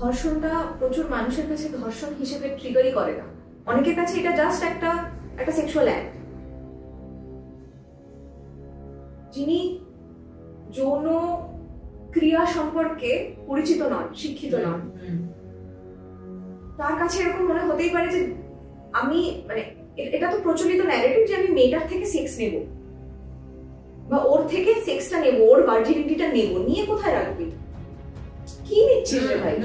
ধর্ষণটা প্রচুর মানুষের কাছে ধর্ষণ হিসেবে ট্রিগারই করে না, অনেকের কাছে এটা জাস্ট একটা সেক্সুয়াল অ্যাক্ট। যিনি যৌন ক্রিয়া সম্পর্কে পরিচিত নন, শিক্ষিত নন, তার কাছে এরকম মনে হতেই পারে যে আমি মানে এটা তো প্রচলিত ন্যারেটিভ যে আমি মেয়েটার থেকে সেক্স নেব বা ওর থেকে সেক্সটা নেব, ওর ভার্জিনিটিটা নেব, নিয়ে কোথায় রাখবি, কি নিচ্ছিস রে ভাই।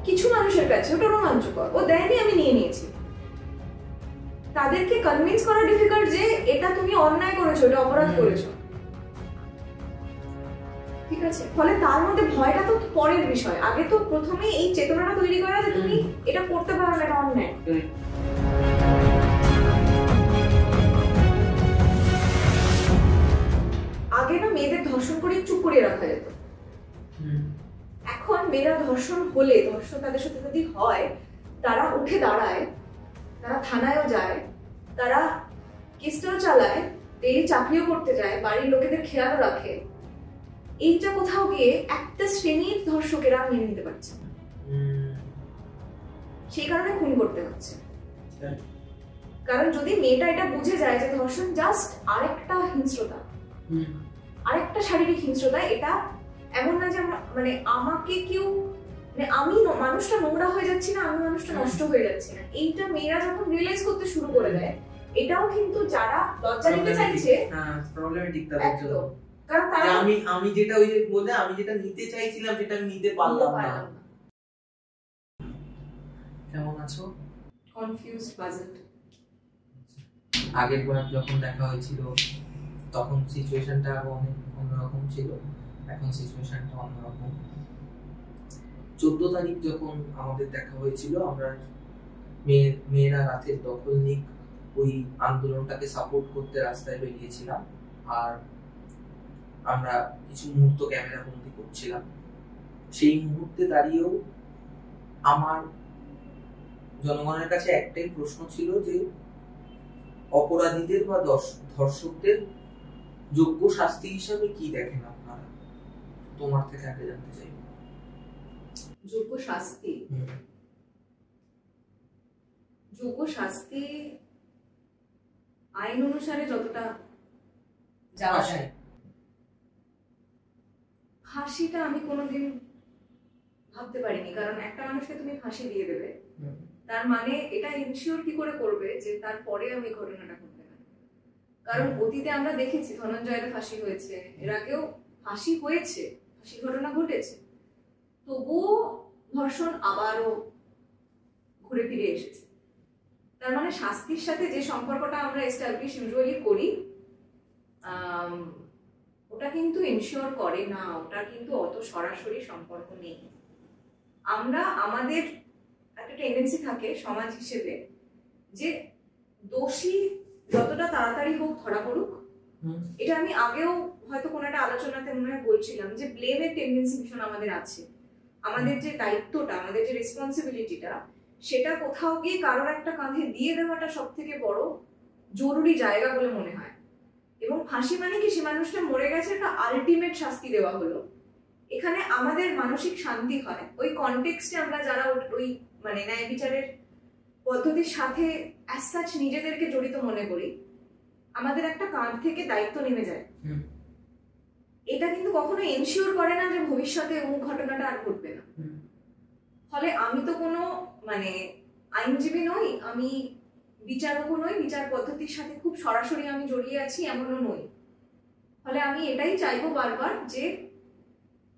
কিছু মানুষের কাছে ওটা রোমাঞ্চকর, ও দেয়নি আমি নিয়ে নিয়েছি। তাদেরকে কনভিন্স করা ডিফিকাল্ট যে এটা তুমি অন্যায় করেছো, এটা অপরাধ করেছো, ঠিক আছে। ফলে তার মধ্যে ভয়টা তো পরের বিষয়, আগে তো প্রথমে এই চেতনাটা তৈরি করা যে তুমি এটা করতে পারো না, এটা অন্যায়। আগে না মেয়েদের ধর্ষণ করে চুপ করিয়ে রাখা যেত, এখন মেয়েরা ধর্ষণ হলে, ধর্ষণ তাদের সাথে যদি হয়, তারা উঠে দাঁড়ায়, তারা থানায়ও যায়, তারা কেসটাও চালায়, ডেইলি চাকরিও করতে যায়, বাড়ির লোকেদের খেয়ালও রাখে। এইটা কোথাও গিয়ে একটা শ্রেণীর ধর্ষকেরা মেনে নিতে পারছে না, সেই কারণে খুন করতে হচ্ছে। কারণ যদি মেয়েটা এটা বুঝে যায় যে ধর্ষণ জাস্ট আরেকটা হিংস্রতা, আরেকটা শারীরিক হিংস্রতা, এটা এমন না যে মানে আমাকে কেউ মানে আমি মানুষটা নোংরা হয়ে যাচ্ছি না, আমি মানুষটা নষ্ট হয়ে যাচ্ছি না, এইটা মেয়েরা যখন রিয়েলাইজ করতে শুরু করে দেয়, এটাও কিন্তু যারা লজ্জা নিতে চাইছে প্রবলেমেটিক তাদের জন্য। কারণ তারা আমি যেটা ওই যে বলে আমি যেটা নিতে চাইছিলাম সেটা আমি নিতে পারলাম না। কেমন আছো? Confused, puzzled. আগের বার যখন দেখা হয়েছিল তখন সিচুয়েশনটা অনেক অন্যরকম ছিল, এখন সিচুয়েশনটা অন্যরকম। 14 তারিখ যখন আমাদের দেখা হয়েছিল, আমরা মেয়েরা রাতের দখল নিক ওই আন্দোলনটাকে সাপোর্ট করতে রাস্তায় বেরিয়েছিলাম, আর আমরা কিছু মুহূর্ত ক্যামেরা বন্দি করছিলাম। সেই মুহূর্তে দাঁড়িয়েও আমার জনগণের কাছে একটাই প্রশ্ন ছিল যে অপরাধীদের বা ধর্ষকদের যোগ্য শাস্তি হিসাবে কি দেখেন আপনারা? তোমার থেকে আগে জানতে চাই। যোগ্য শাস্তি, যোগ্য শাস্তি আইন অনুসারে যতটা যাওয়া যায়। ফাঁসিটা আমি কোনোদিন ভাবতে পারিনি, কারণ একটা মানুষকে তুমি ফাঁসি দিয়ে দেবে, তার মানে এটা ইনশিওর কি করে করবে যে তারপরে আমি ঘটনাটা ঘটবে না। কারণ অতীতে আমরা দেখেছি ধনঞ্জয়ের ফাঁসি হয়েছে, এর আগেও ফাঁসি হয়েছে, ফাঁসি ঘটনা ঘটেছে, তবুও ধর্ষণ আবারও ঘুরে ফিরে এসেছে। তার মানে শাস্তির সাথে যে সম্পর্কটা আমরা এস্টাবলিশ ইউজুয়ালি করি, ওটা কিন্তু ইনশিওর করে না, ওটা কিন্তু অত সরাসরি সম্পর্ক নেই। আমরা আমাদের একটা টেন্ডেন্সি থাকে সমাজ হিসেবে যে দোষী যতটা তাড়াতাড়ি হোক ধরা পড়ুক। এটা আমি আগেও হয়তো কোনো একটা আলোচনাতে মনে হয় বলছিলাম যে ব্লেমের টেন্ডেন্সি ভীষণ আমাদের আছে। আমাদের যে দায়িত্বটা, আমাদের যে রেসপন্সিবিলিটিটা, সেটা কোথাও গিয়ে কারোর একটা কাঁধে দিয়ে দেওয়াটা সব থেকে বড় জরুরি জায়গা বলে মনে হয়। এবং ফাঁসি মানে কি, সে মানুষটা মরে গেছে, একটা আলটিমেট শাস্তি দেওয়া হলো, এখানে আমাদের মানসিক শান্তি হয়। ওই কনটেক্সটে আমরা যারা ওই মানে ন্যায় বিচারের পদ্ধতির সাথে অ্যাজ সাচ নিজেদেরকে জড়িত মনে করি, আমাদের একটা কাঁধ থেকে দায়িত্ব নেমে যায়। এটা কিন্তু কখনো এনশিওর করে না যে ভবিষ্যতে অমুক ঘটনাটা আর ঘটবে না। ফলে আমি তো কোনো মানে আইনজীবী নই, আমি বিচারকও নই, বিচার পদ্ধতির সাথে খুব সরাসরি আমি জড়িয়ে আছি এমনও নই। ফলে আমি এটাই চাইবো বারবার যে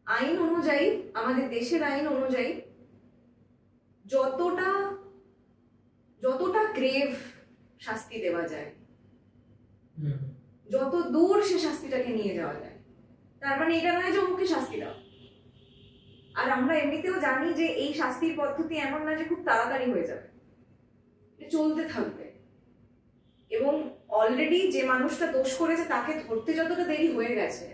আইন অনুযায়ী, আমাদের দেশের আইন অনুযায়ী যতটা গ্রেভ শাস্তি দেওয়া যায়, যত দূর সে শাস্তিটাকে নিয়ে যাওয়া যায়। তার মানে এটা নয় যে অমুকে শাস্তি দাও। আর আমরা এমনিতেও জানি যে এই শাস্তির পদ্ধতি এমন না যে খুব তাড়াতাড়ি হয়ে যাবে, চলতে থাকবে। এবং অলরেডি যে মানুষটা দোষ করেছে তাকে ধরতে যতটা দেরি হয়ে গেছে,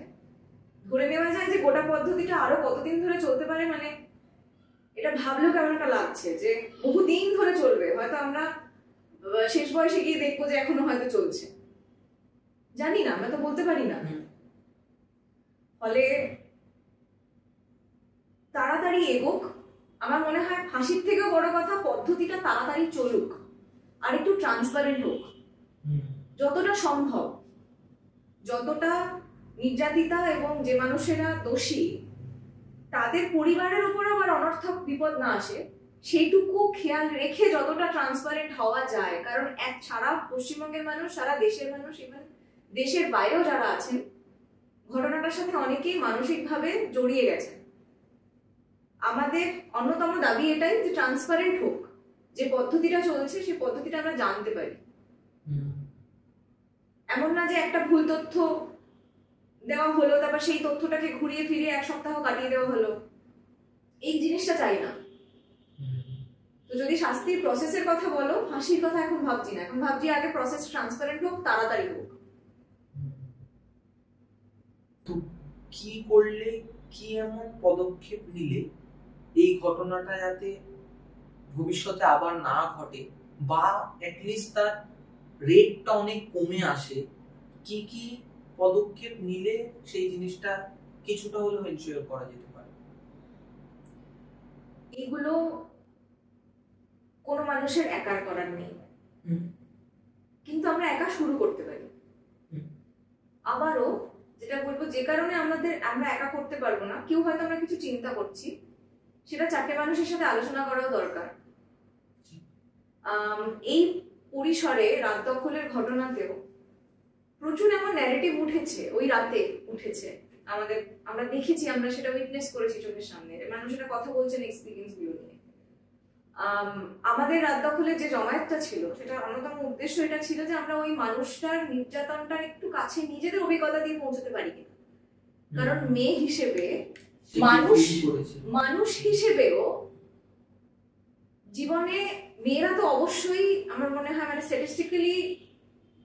ধরে নেওয়া যায় যে গোটা পদ্ধতিটা আরো কতদিন ধরে চলতে পারে। মানে এটা ভাবলেও কেমন একটা লাগছে যে বহুদিন ধরে চলবে। হয়তো আমরা শেষ বয়সে গিয়ে দেখবো যে এখনো হয়তো চলছে, জানি না, আমরা তো বলতে পারি না। ফলে তাড়াতাড়ি এগোক, আমার মনে হয় ফাঁসির থেকেও বড় কথা পদ্ধতিটা তাড়াতাড়ি চলুক আর একটু ট্রান্সপারেন্ট হোক যতটা সম্ভব, যতটা নির্যাতিতা এবং যে মানুষেরা দোষী তাদের পরিবারের উপর আবার অনর্থক বিপদ না আসে সেইটুকু খেয়াল রেখে যতটা ট্রান্সপারেন্ট হওয়া যায়। কারণ সারা পশ্চিমবঙ্গের মানুষ, সারা দেশের মানুষ, ইভেন দেশের বাইরেও যারা আছেন ঘটনাটার সাথে অনেকেই মানসিকভাবে জড়িয়ে গেছেন। আমাদের অন্যতম দাবি এটাই যে ট্রান্সপারেন্ট হোক, যে পদ্ধতিটা চলছে সেই পদ্ধতিটা আমরা জানতে পারি। এমন না যে একটা ভুল তথ্য দেওয়া হলো তারপর সেই তথ্যটাকে ঘুরিয়ে ফিরিয়ে এক সপ্তাহ কাটিয়ে দেওয়া হলো, এই জিনিসটা চাই না। তো যদি শাস্তির প্রসেসের কথা বলো, ফাঁসির কথা এখন ভাবছি না, এখন ভাবছি আগে প্রসেস ট্রান্সপারেন্ট হোক, তাড়াতাড়ি হোক। তো কি করলে, কি এমন পদক্ষেপ নিলে এই ঘটনাটা যাতে ভবিষ্যতে আবার না ঘটে বা অ্যাটলিস্ট তার রেটটা অনেক কমে আসে, কি কি পদক্ষেপ নিলে সেই জিনিসটা কিছুটা হলেও এনশিওর করা যেতে পারে? এগুলো কোনো মানুষের একার করার নেই, কিন্তু আমরা একা শুরু করতে পারি। আবারও যেটা বলবো, যে কারণে আমরা একা করতে পারবো না, কেউ হয়তো আমরা কিছু চিন্তা করছি, সেটা চারটে মানুষের সাথে আলোচনা করাও দরকার। এই পরিসরে রাত দখলের ঘটনাতেও প্রচুর এমন ন্যারেটিভ উঠেছে, ওই রাতে উঠেছে, আমরা দেখেছি, আমরা সেটা উইটনেস করেছি চোখের সামনে, মানুষেরা কথা বলছেন এক্সপিরিয়েন্স গুলো নিয়ে। আমাদের রাত দখলের যে জমায়েতটা ছিল সেটার অন্যতম উদ্দেশ্য এটা ছিল যে আমরা ওই মানুষটার নির্যাতনটার একটু কাছে নিজেদের অভিজ্ঞতা দিয়ে পৌঁছতে পারি কিনা। কারণ মেয়ে হিসেবে, মানুষ হিসেবেও জীবনে মেয়েরা তো অবশ্যই, আমার মনে হয় মানে স্ট্যাটিস্টিক্যালি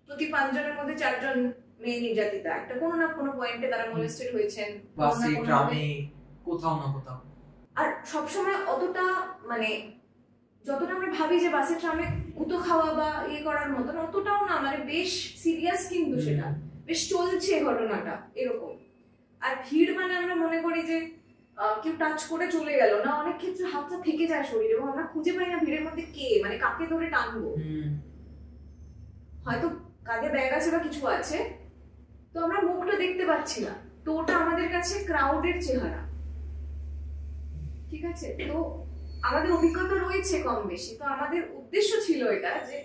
প্রতি 5 জনের মধ্যে 4 জন মেয়ে নির্যাতিতা, একটা কোনো না কোনো পয়েন্টে তারা মোলেস্টেড হয়েছেন, বাসে, ট্রামে, কোথাও না কোথাও। আর সবসময় অতটা মানে যতটা আমরা ভাবি যে বাসে ট্রামে গুঁতো খাওয়া বা ইয়ে করার মতন, অতটাও না, মানে বেশ সিরিয়াস, কিন্তু সেটা বেশ চলছে ঘটনাটা এরকম। আর ভিড় মানে আমরা মনে করি যে কেউ টাচ করে চলে গেল না, অনেক ক্ষেত্রে হাতটা থেকে যায় শরীরে এবং আমরা খুঁজে পাই না ভিড়ের মধ্যে কে, মানে কাকে ধরে টানবো। হয়তো কাঁধে ব্যাগ আছে বা কিছু আছে, তো আমরা মুখটা দেখতে পাচ্ছি না, তো ওটা আমাদের কাছে ক্রাউডের চেহারা, ঠিক আছে। তো আমাদের অভিজ্ঞতা রয়েছে কম বেশি, তো আমাদের উদ্দেশ্য ছিল এটা যে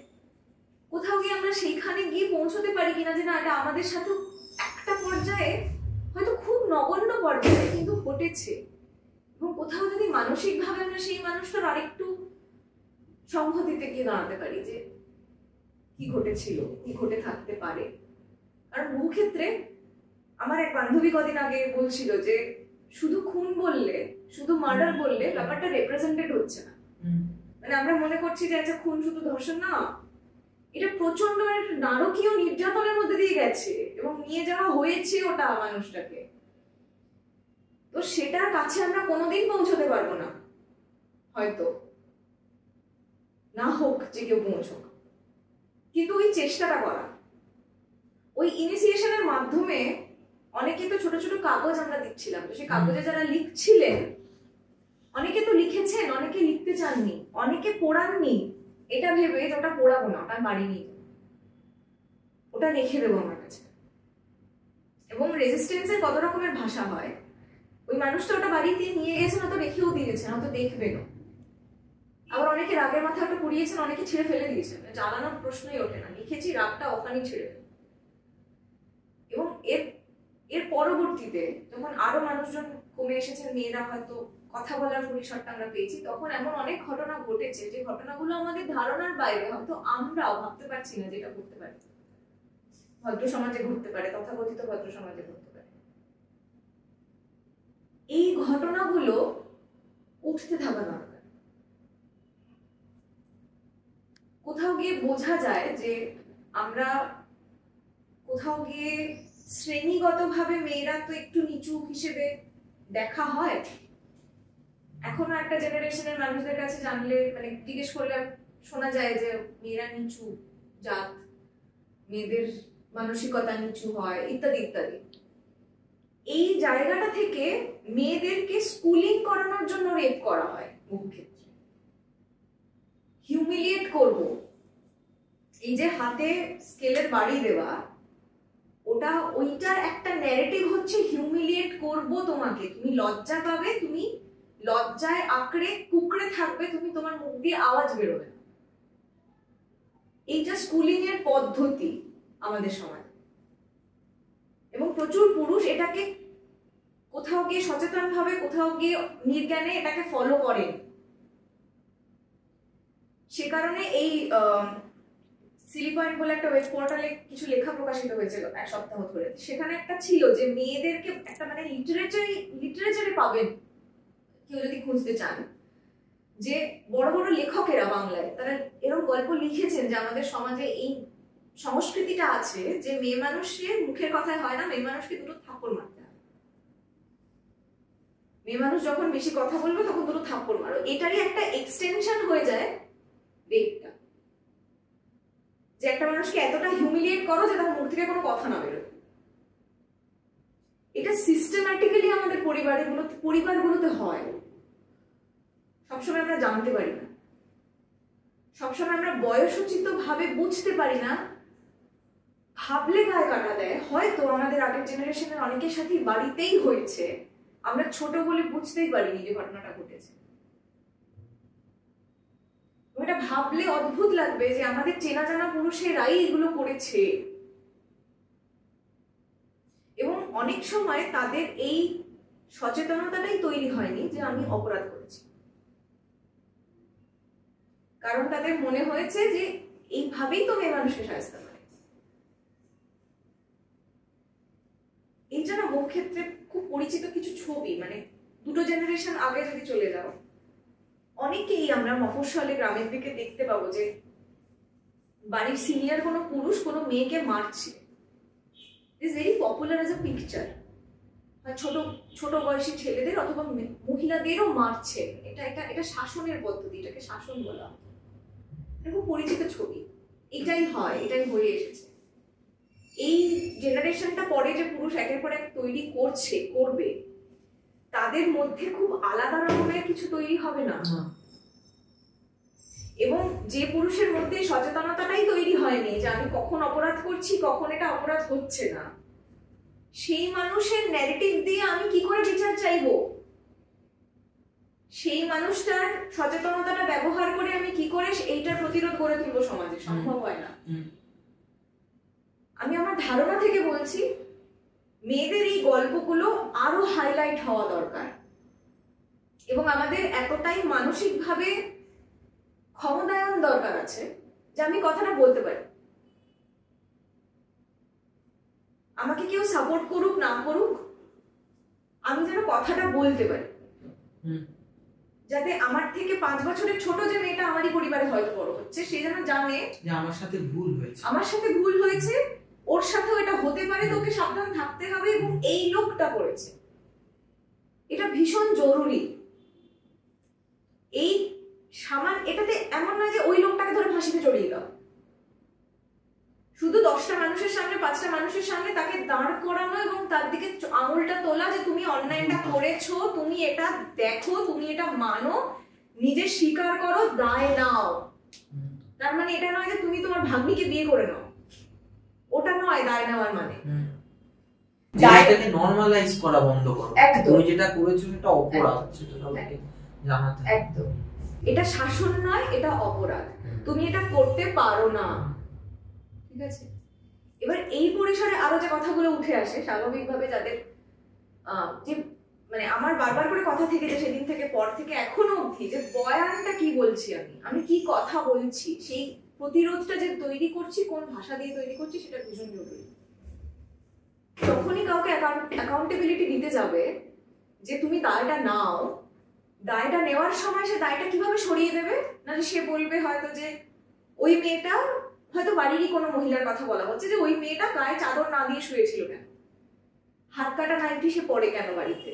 কোথাও গিয়ে আমরা সেইখানে গিয়ে পৌঁছতে পারি কিনা, যে না এটা আমাদের সাথে একটা পর্যায়ে, হয়তো খুব নগণ্য পর্যায়ে কিন্তু ঘটেছে, এবং কোথাও যদি মানসিক ভাবে আমরা সেই মানুষটার আরেকটু সংহতিতে গিয়ে দাঁড়াতে পারি যে কি ঘটেছিল, কি ঘটে থাকতে পারে। কারণ বহু ক্ষেত্রে আমার এক বান্ধবী কদিন আগে বলছিল যে শুধু খুন বললে, শুধু মার্ডার বললে ব্যাপারটা রিপ্রেজেন্টেড হচ্ছে না। মানে আমরা মনে করছি যে আচ্ছা খুন শুধু ধর্ষণ না, এটা প্রচন্ড নারকীয় নির্যাতনের মধ্যে দিয়ে গেছে এবং নিয়ে যাওয়া হয়েছে ওটা মানুষটাকে, তো সেটার কাছে আমরা কোনোদিন পৌঁছতে পারবো না, হয়তো না হোক যে কেউ পৌঁছক, কিন্তু ওই চেষ্টাটা করা, ওই ইনিশিয়েশনের মাধ্যমে অনেকে তো ছোট ছোট কাগজ আমরা দিচ্ছিলাম, তো সেই কাগজে যারা লিখছিলেন, অনেকে তো লিখেছেন, অনেকে লিখতে চাননি, অনেকে পড়াননি, এটা ভেবে যে ওটা পড়াবো না, ওটা বাড়ি নিয়ে ওটা লিখে দেবো আমার কাছে। এবং রেজিস্ট্যান্সের কত রকমের ভাষা হয়, ওই মানুষটা ওটা বাড়িতে নিয়ে গেছেন, হয়তো রেখেও দিয়েছেন, হয়তো দেখবেন, আবার অনেকে রাগের মাথায় ওটা পুড়িয়েছেন, অনেকে ছেড়ে ফেলে দিয়েছেন, জ্বালানোর প্রশ্নই ওঠে না, লিখেছি রাগটা ওখানেই ছেড়ে ফেলে। এবং এর পরবর্তীতে যখন আরো মানুষজন কমে এসেছেন, মেয়েরা হয়তো কথা বলার পরিসরটা আমরা পেয়েছি, তখন এমন অনেক ঘটনা ঘটেছে যে ঘটনাগুলো আমাদের ধারণার বাইরে, হয়তো আমরাও ভাবতে পারছি না যেটা করতে পারে, ভদ্র সমাজে ঘটতে পারে, তথাকথিত ভদ্র সমাজে ঘটতে পারে। এই ঘটনাগুলো উঠতে থাকা দরকার। কোথাও গিয়ে বোঝা যায় যে আমরা কোথাও গিয়ে শ্রেণীগতভাবে মেয়েরা তো একটু নিচু হিসেবে দেখা হয়, এখনো একটা জেনারেশনের মানুষদের কাছে জানলে, মানে জিজ্ঞেস করলে শোনা যায় যে মেয়েরা নিচু জাত, মেয়েদের মানসিকতা নিচু হয়, ইত্যাদি ইত্যাদি। এই জায়গাটা থেকে মেয়েদেরকে স্কুলিং করানোর জন্য রেপ করা হয়, মুখ ক্ষেত্রে হিউমিলিয়েট করব, এই যে হাতে স্কেলের বাড়ি দেওয়া, ওইটার একটা ন্যারেটিভ হচ্ছে হিউমিলিয়েট করব তোমাকে, তুমি লজ্জা পাবে, তুমি লজ্জায় আঁকড়ে কুকড়ে থাকবে, তুমি তোমার মুখ দিয়ে আওয়াজ বেরোবে না। এইটা স্কুলিং এর পদ্ধতি আমাদের সমাজে, এবং প্রচুর পুরুষ এটাকে কোথাও গিয়ে সচেতন ভাবে, কোথাও গিয়ে নির্জ্ঞানে এটাকে ফলো করেন। সে কারণে এই সিলি পয়েন্ট বলে একটা ওয়েব পোর্টালে কিছু লেখা প্রকাশিত হয়েছিল এক সপ্তাহ ধরে, সেখানে একটা ছিল যে মেয়েদেরকে একটা মানে লিটারেচারে পাবেন কেউ যদি খুঁজতে চান, যে বড় বড় লেখকেরা বাংলায় তারা এরকম গল্প লিখেছেন যে আমাদের সমাজে এই সংস্কৃতিটা আছে যে মেয়ে মানুষের মুখের কথায় হয় না, মেয়ে মানুষকে দুটো থাপ্পড় মারতে হয়, মেয়ে মানুষ যখন বেশি কথা বলবে তখন দুটো থাপ্পড় মারো। এটারই একটা এক্সটেনশন হয়ে যায় রেপটা, যে একটা মানুষকে এতটা হিউমিলিয়েট করো যে তার মুখ থেকে কোনো কথা না বেরোয়। এটা সিস্টেম্যাটিক্যালি আমাদের পরিবারগুলোতে হয়, সবসময় আমরা জানতে পারি না, সবসময় আমরা বয়সোচিত ভাবে বুঝতে পারি না, ভাবলে গায়ে কাটা দেয়। হয়তো আমাদের আগের জেনারেশনের অনেকের সাথেই বাড়িতেই হয়েছে, আমরা ছোট বলে বুঝতেই পারিনি যে ঘটনাটা ঘটেছে। এটা ভাবলে অদ্ভুত লাগবে যে আমাদের চেনা জানা পুরুষেরাই এগুলো করেছে, এবং অনেক সময় তাদের এই সচেতনতাটাই তৈরি হয়নি যে আমি অপরাধ করেছি, কারণ তাদের মনে হয়েছে যে এইভাবেই তো মেয়ে মানুষকে শায়েস্তা করে। এই জন্য মুখ ক্ষেত্রে খুব পরিচিত কিছু ছবি, মানে দুটো জেনারেশন আগে যদি চলে যাও, অনেকেই আমরা মফস্বলে গ্রামের দিকে দেখতে পাবো যে বাড়ির সিনিয়র কোনো পুরুষ কোনো মেয়েকে মারছে, is very popular as a picture. ছোট ছোট বয়সী ছেলেদের অথবা মহিলাদেরও মারছে, এটা শাসনের পদ্ধতি, এটাকে শাসন বলা হয়। এটা খুব পরিচিত ছবি, এটাই হয়, এটাই হয়ে এসেছে। এই জেনারেশনটা পরে যে পুরুষ একের পর এক তৈরি করবে, তাদের মধ্যে খুব আলাদা রকমের কিছু তৈরি হবে না, এবং যে পুরুষের মধ্যে সচেতনতাটাই তৈরি হয়নি যে আমি কখন অপরাধ করছি, কখন এটা অপরাধ হচ্ছে না, সেই মানুষের ন্যারেটিভ দিয়ে আমি কি করে বিচার চাইবো, সেই মানুষটার সচেতনতাটা ব্যবহার করে আমি কি করে এইটার প্রতিরোধ করে তুলবো সমাজে, সম্ভব হয় না। আমি আমার ধারণা থেকে বলছি, মেয়েদের এই গল্পগুলো আরো হাইলাইট হওয়া দরকার, এবং আমাদের এতটাই মানসিকভাবে ক্ষমতায়ন দরকার আছে যে আমি কথাটা বলতে পারি, আমাকে কেউ সাপোর্ট করুক না করুক, আমি যেন কথাটা বলতে পারি, যাতে আমার থেকে 5 বছরের ছোট যে মেয়েটা আমারই পরিবারে হয়তো বড় হচ্ছে, সে যেন জানে যে আমার সাথে ভুল হয়েছে, ওর সাথেও এটা হতে পারে, তো ওকে সাবধান থাকতে হবে, এবং এই লোকটা করেছে, এটা ভীষণ জরুরি। এই এটাতে এমন নয় যে ওই লোকটাকে ধরে ফাঁসিতে চড়িয়ে দাও, শুধু 10টা মানুষের সামনে 5টা মানুষের সামনে তাকে দাঁড় করানো এবং তার দিকে আঙুলটা তোলা যে তুমি অন্যায়টা করেছো, তুমি এটা দেখো, তুমি এটা মানো, নিজে স্বীকার করো, দায় নাও। তার মানে এটা নয় যে তুমি তোমার ভাগ্নিকে বিয়ে করে নাও, ওটা নয় দায় নেওয়ার মানে। দায়টাকে নরমালাইজ করা বন্ধ করো, তুমি যেটা করেছো সেটা অপরাধ, সেটা সবাইকে জানাতে হবে। একদম, এটা শাসন নয়, এটা অপরাধ, তুমি এটা করতে পারো না, ঠিক আছে? এবার এই পরিসরে আরো যে কথাগুলো উঠে আসে স্বাভাবিকভাবে, যাদের যে মানে আমার বারবার করে কথা থেকে যে সেদিন থেকে পর থেকে এখনো অবধি যে বয়ানটা কি বলছি, আমি কি কথা বলছি, সেই প্রতিরোধটা যে তৈরি করছি, কোন ভাষা দিয়ে তৈরি করছি, সেটা ভীষণ জরুরি। যখনই কাউকে অ্যাকাউন্টেবিলিটি দিতে যাবে যে তুমি দায়টা নাও, দায়টা নেওয়ার সময় সে দায়টা কিভাবে সরিয়ে দেবে, না সে বলবে হয়তো যে ওই মেয়েটা, হয়তো বাড়িরই কোনো মহিলার কথা বলা হচ্ছে, যে ওই মেয়েটা গায়ে চাদর না দিয়ে শুয়েছিল কেন, হাত কাটা নাইটি সে পরে কেন বাড়িতে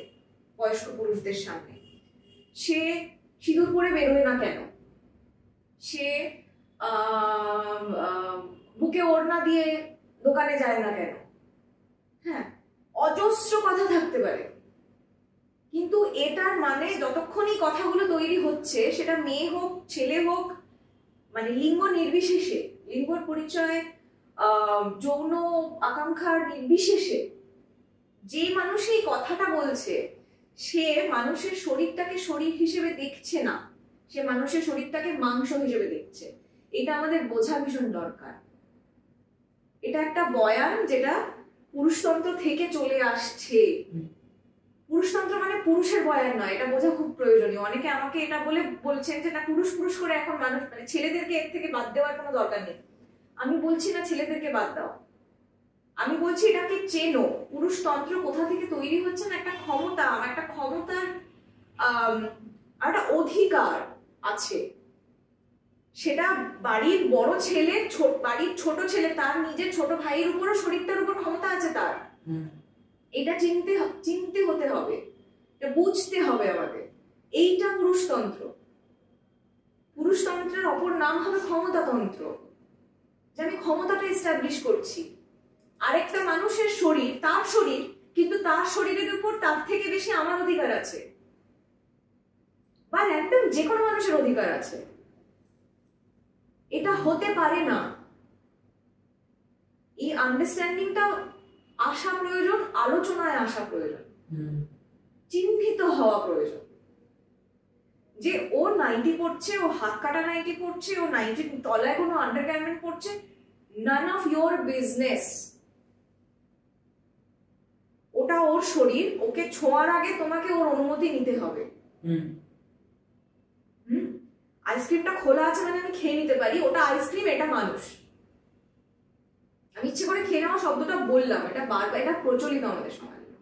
বয়স্ক পুরুষদের সামনে, সে সিঁদুর পরে বেরোয় না কেন, সে বুকে ওড়না দিয়ে দোকানে যায় না কেন। হ্যাঁ, অজস্র কথা থাকতে পারে, কিন্তু এটার মানে যতক্ষণই কথাগুলো তৈরি হচ্ছে, সেটা মেয়ে হোক ছেলে হোক, মানে লিঙ্গ নির্বিশেষে, লিঙ্গর পরিচয়, যৌন আকাঙ্ক্ষার নির্বিশেষে, যে মানুষ এই কথাটা বলছে সে মানুষের শরীরটাকে শরীর হিসেবে দেখছে না, সে মানুষের শরীরটাকে মাংস হিসেবে দেখছে। এটা আমাদের বোঝা ভীষণ দরকার। এটা একটা বয়ান যেটা পুরুষতন্ত্র থেকে চলে আসছে। পুরুষতন্ত্র মানে পুরুষের বয়ান নয়, এটা বোঝা খুব প্রয়োজনীয়। অনেকে আমাকে এটা বলে বলছেন যে না, পুরুষ পুরুষ করে এখন মানুষ, মানে ছেলেদেরকে এর থেকে বাদ দেওয়ার কোনো দরকার নেই। আমি বলছি না ছেলেদেরকে বাদ দাও, আমি বলছি এটাকে চেনো। পুরুষতন্ত্র কোথা থেকে তৈরি হচ্ছে না, একটা ক্ষমতা, একটা ক্ষমতার একটা অধিকার আছে। সেটা বাড়ির বড় ছেলে, বাড়ির ছোট ছেলে, তার নিজের ছোট ভাইয়ের উপরও শরীরটার উপর ক্ষমতা আছে তার। এটা চিনতে হতে হবে, এটা বুঝতে হবে আমাদের। এইটা পুরুষতন্ত্র। পুরুষতন্ত্রের অপর নাম হবে ক্ষমতাতন্ত্র, যে আমি ক্ষমতাটা এস্টাবলিশ করছি। আরেকটা মানুষের শরীর, তার শরীর, কিন্তু তার শরীরের উপর তার থেকে বেশি আমার অধিকার আছে, বা একদম যে কোনো মানুষের অধিকার আছে। এটা হতে পারে না। এই আন্ডারস্ট্যান্ডিংটা আসা প্রয়োজন, আলোচনায় আসা প্রয়োজন, চিহ্নিত হওয়া প্রয়োজন। যে ও নাইটি পড়ছে, ও হাত কাটা নাইটি পড়ছে, ও নাইটির তলায় কোনো আন্ডারগার্মেন্ট পড়ছে, নান অফ ইয়োর বিজনেস। ওটা ওর শরীর, ওকে ছোঁয়ার আগে তোমাকে ওর অনুমতি নিতে হবে। আইসক্রিমটা খোলা আছে মানে আমি খেয়ে নিতে পারি, ওটা আইসক্রিম, এটা মানুষ। আমি ইচ্ছে করে খেয়ে নেওয়া শব্দটা বললাম, এটা বারবার, এটা প্রচলিত আমাদের সমাজে।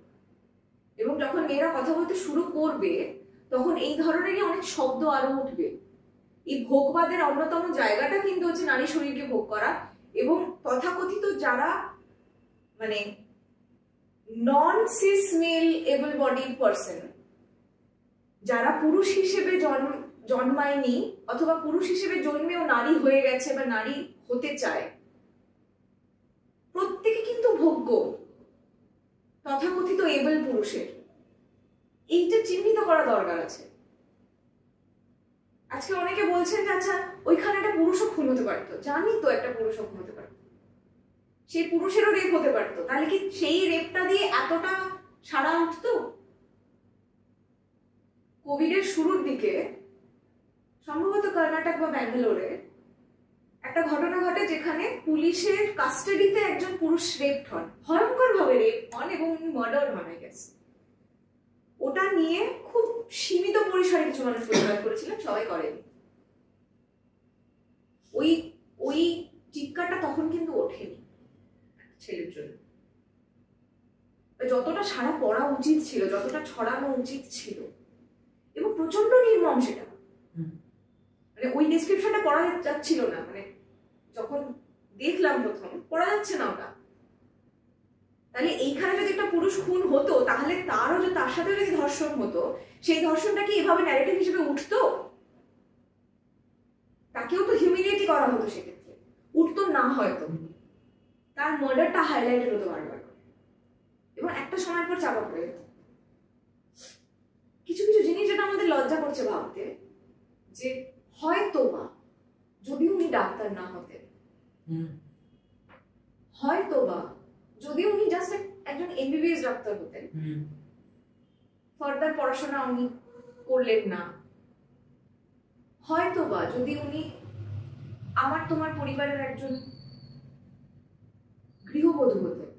এবং যখন মেয়েরা কথা বলতে শুরু করবে তখন এই ধরনেরই অনেক শব্দ আরো উঠবে। এই ভোগবাদের অন্যতম জায়গাটা কিন্তু হচ্ছে নারী শরীরকে ভোগ করা। এবং তথাকথিত যারা মানে non cis male able bodied person, যারা পুরুষ হিসেবে জন্মায়নি অথবা পুরুষ হিসেবে জন্মেও নারী হয়ে গেছে বা নারী হতে চায়, প্রত্যেকে কিন্তু ভোগ্য তথাকথিত এবল পুরুষের। এইটা চিহ্নিত করা দরকার আছে। আজকে অনেকে বলছেন যে আচ্ছা ওইখানে একটা পুরুষও খুন হতে পারতো। জানি তো একটা পুরুষও খুন হতে পারতো, সেই পুরুষেরও রেপ হতে পারতো। তাহলে কি সেই রেপটা দিয়ে এতটা সাড়া উঠতো? কোভিডের শুরুর দিকে সম্ভবত কর্ণাটক বা ব্যাঙ্গালোরে একটা ঘটনা ঘটে, যেখানে পুলিশের কাস্টাডিতে একজন পুরুষ রেপ হন, ভয়ঙ্কর ভাবে রেপ হন এবং মার্ডার হন। আই গেস ওটা নিয়ে খুব সীমিত পরিসরে কিছু মানুষ প্রতিবাদ করেছিলেন, সবাই করেনি। ওই চিৎকারটা তখন কিন্তু ওঠেনি ছেলের জন্য। যতটা সারা পড়া উচিত ছিল, যতটা ছড়ানো উচিত ছিল, এবং প্রচন্ড নির্মম সেটা। মানে ওই ডেসক্রিপশনটা পড়া যাচ্ছিল না, মানে যখন দেখলাম প্রথম পড়া যাচ্ছে না ওটা। তাহলে এইখানে যদি একটা পুরুষ খুন হতো, তাহলে তারও যে তার সাথে যদি ধর্ষণ হতো, সেই ধর্ষণটা কি এভাবে ন্যারেটিভ হিসেবে উঠতো? তাকেও তো হিউমিলিয়েট করা হতো, সেক্ষেত্রে উঠতো না হয়তো, তার মার্ডারটা হাইলাইটেড হতো বারবার, এবং একটা সময়ের পর চাপা পড়ে যেত। কিছু কিছু জিনিস যেটা আমাদের লজ্জা করছে ভাবতে, যে হয়তো বা যদি উনি ডাক্তার না হতেন, হয়তো বা যদি উনি জাস্ট একজন এমবিবিএস ডাক্তার হতেন, ফার্দার পড়াশোনা উনি করলেন না, হয়তো বা যদি উনি আমার তোমার পরিবারের একজন গৃহবধূ হতেন,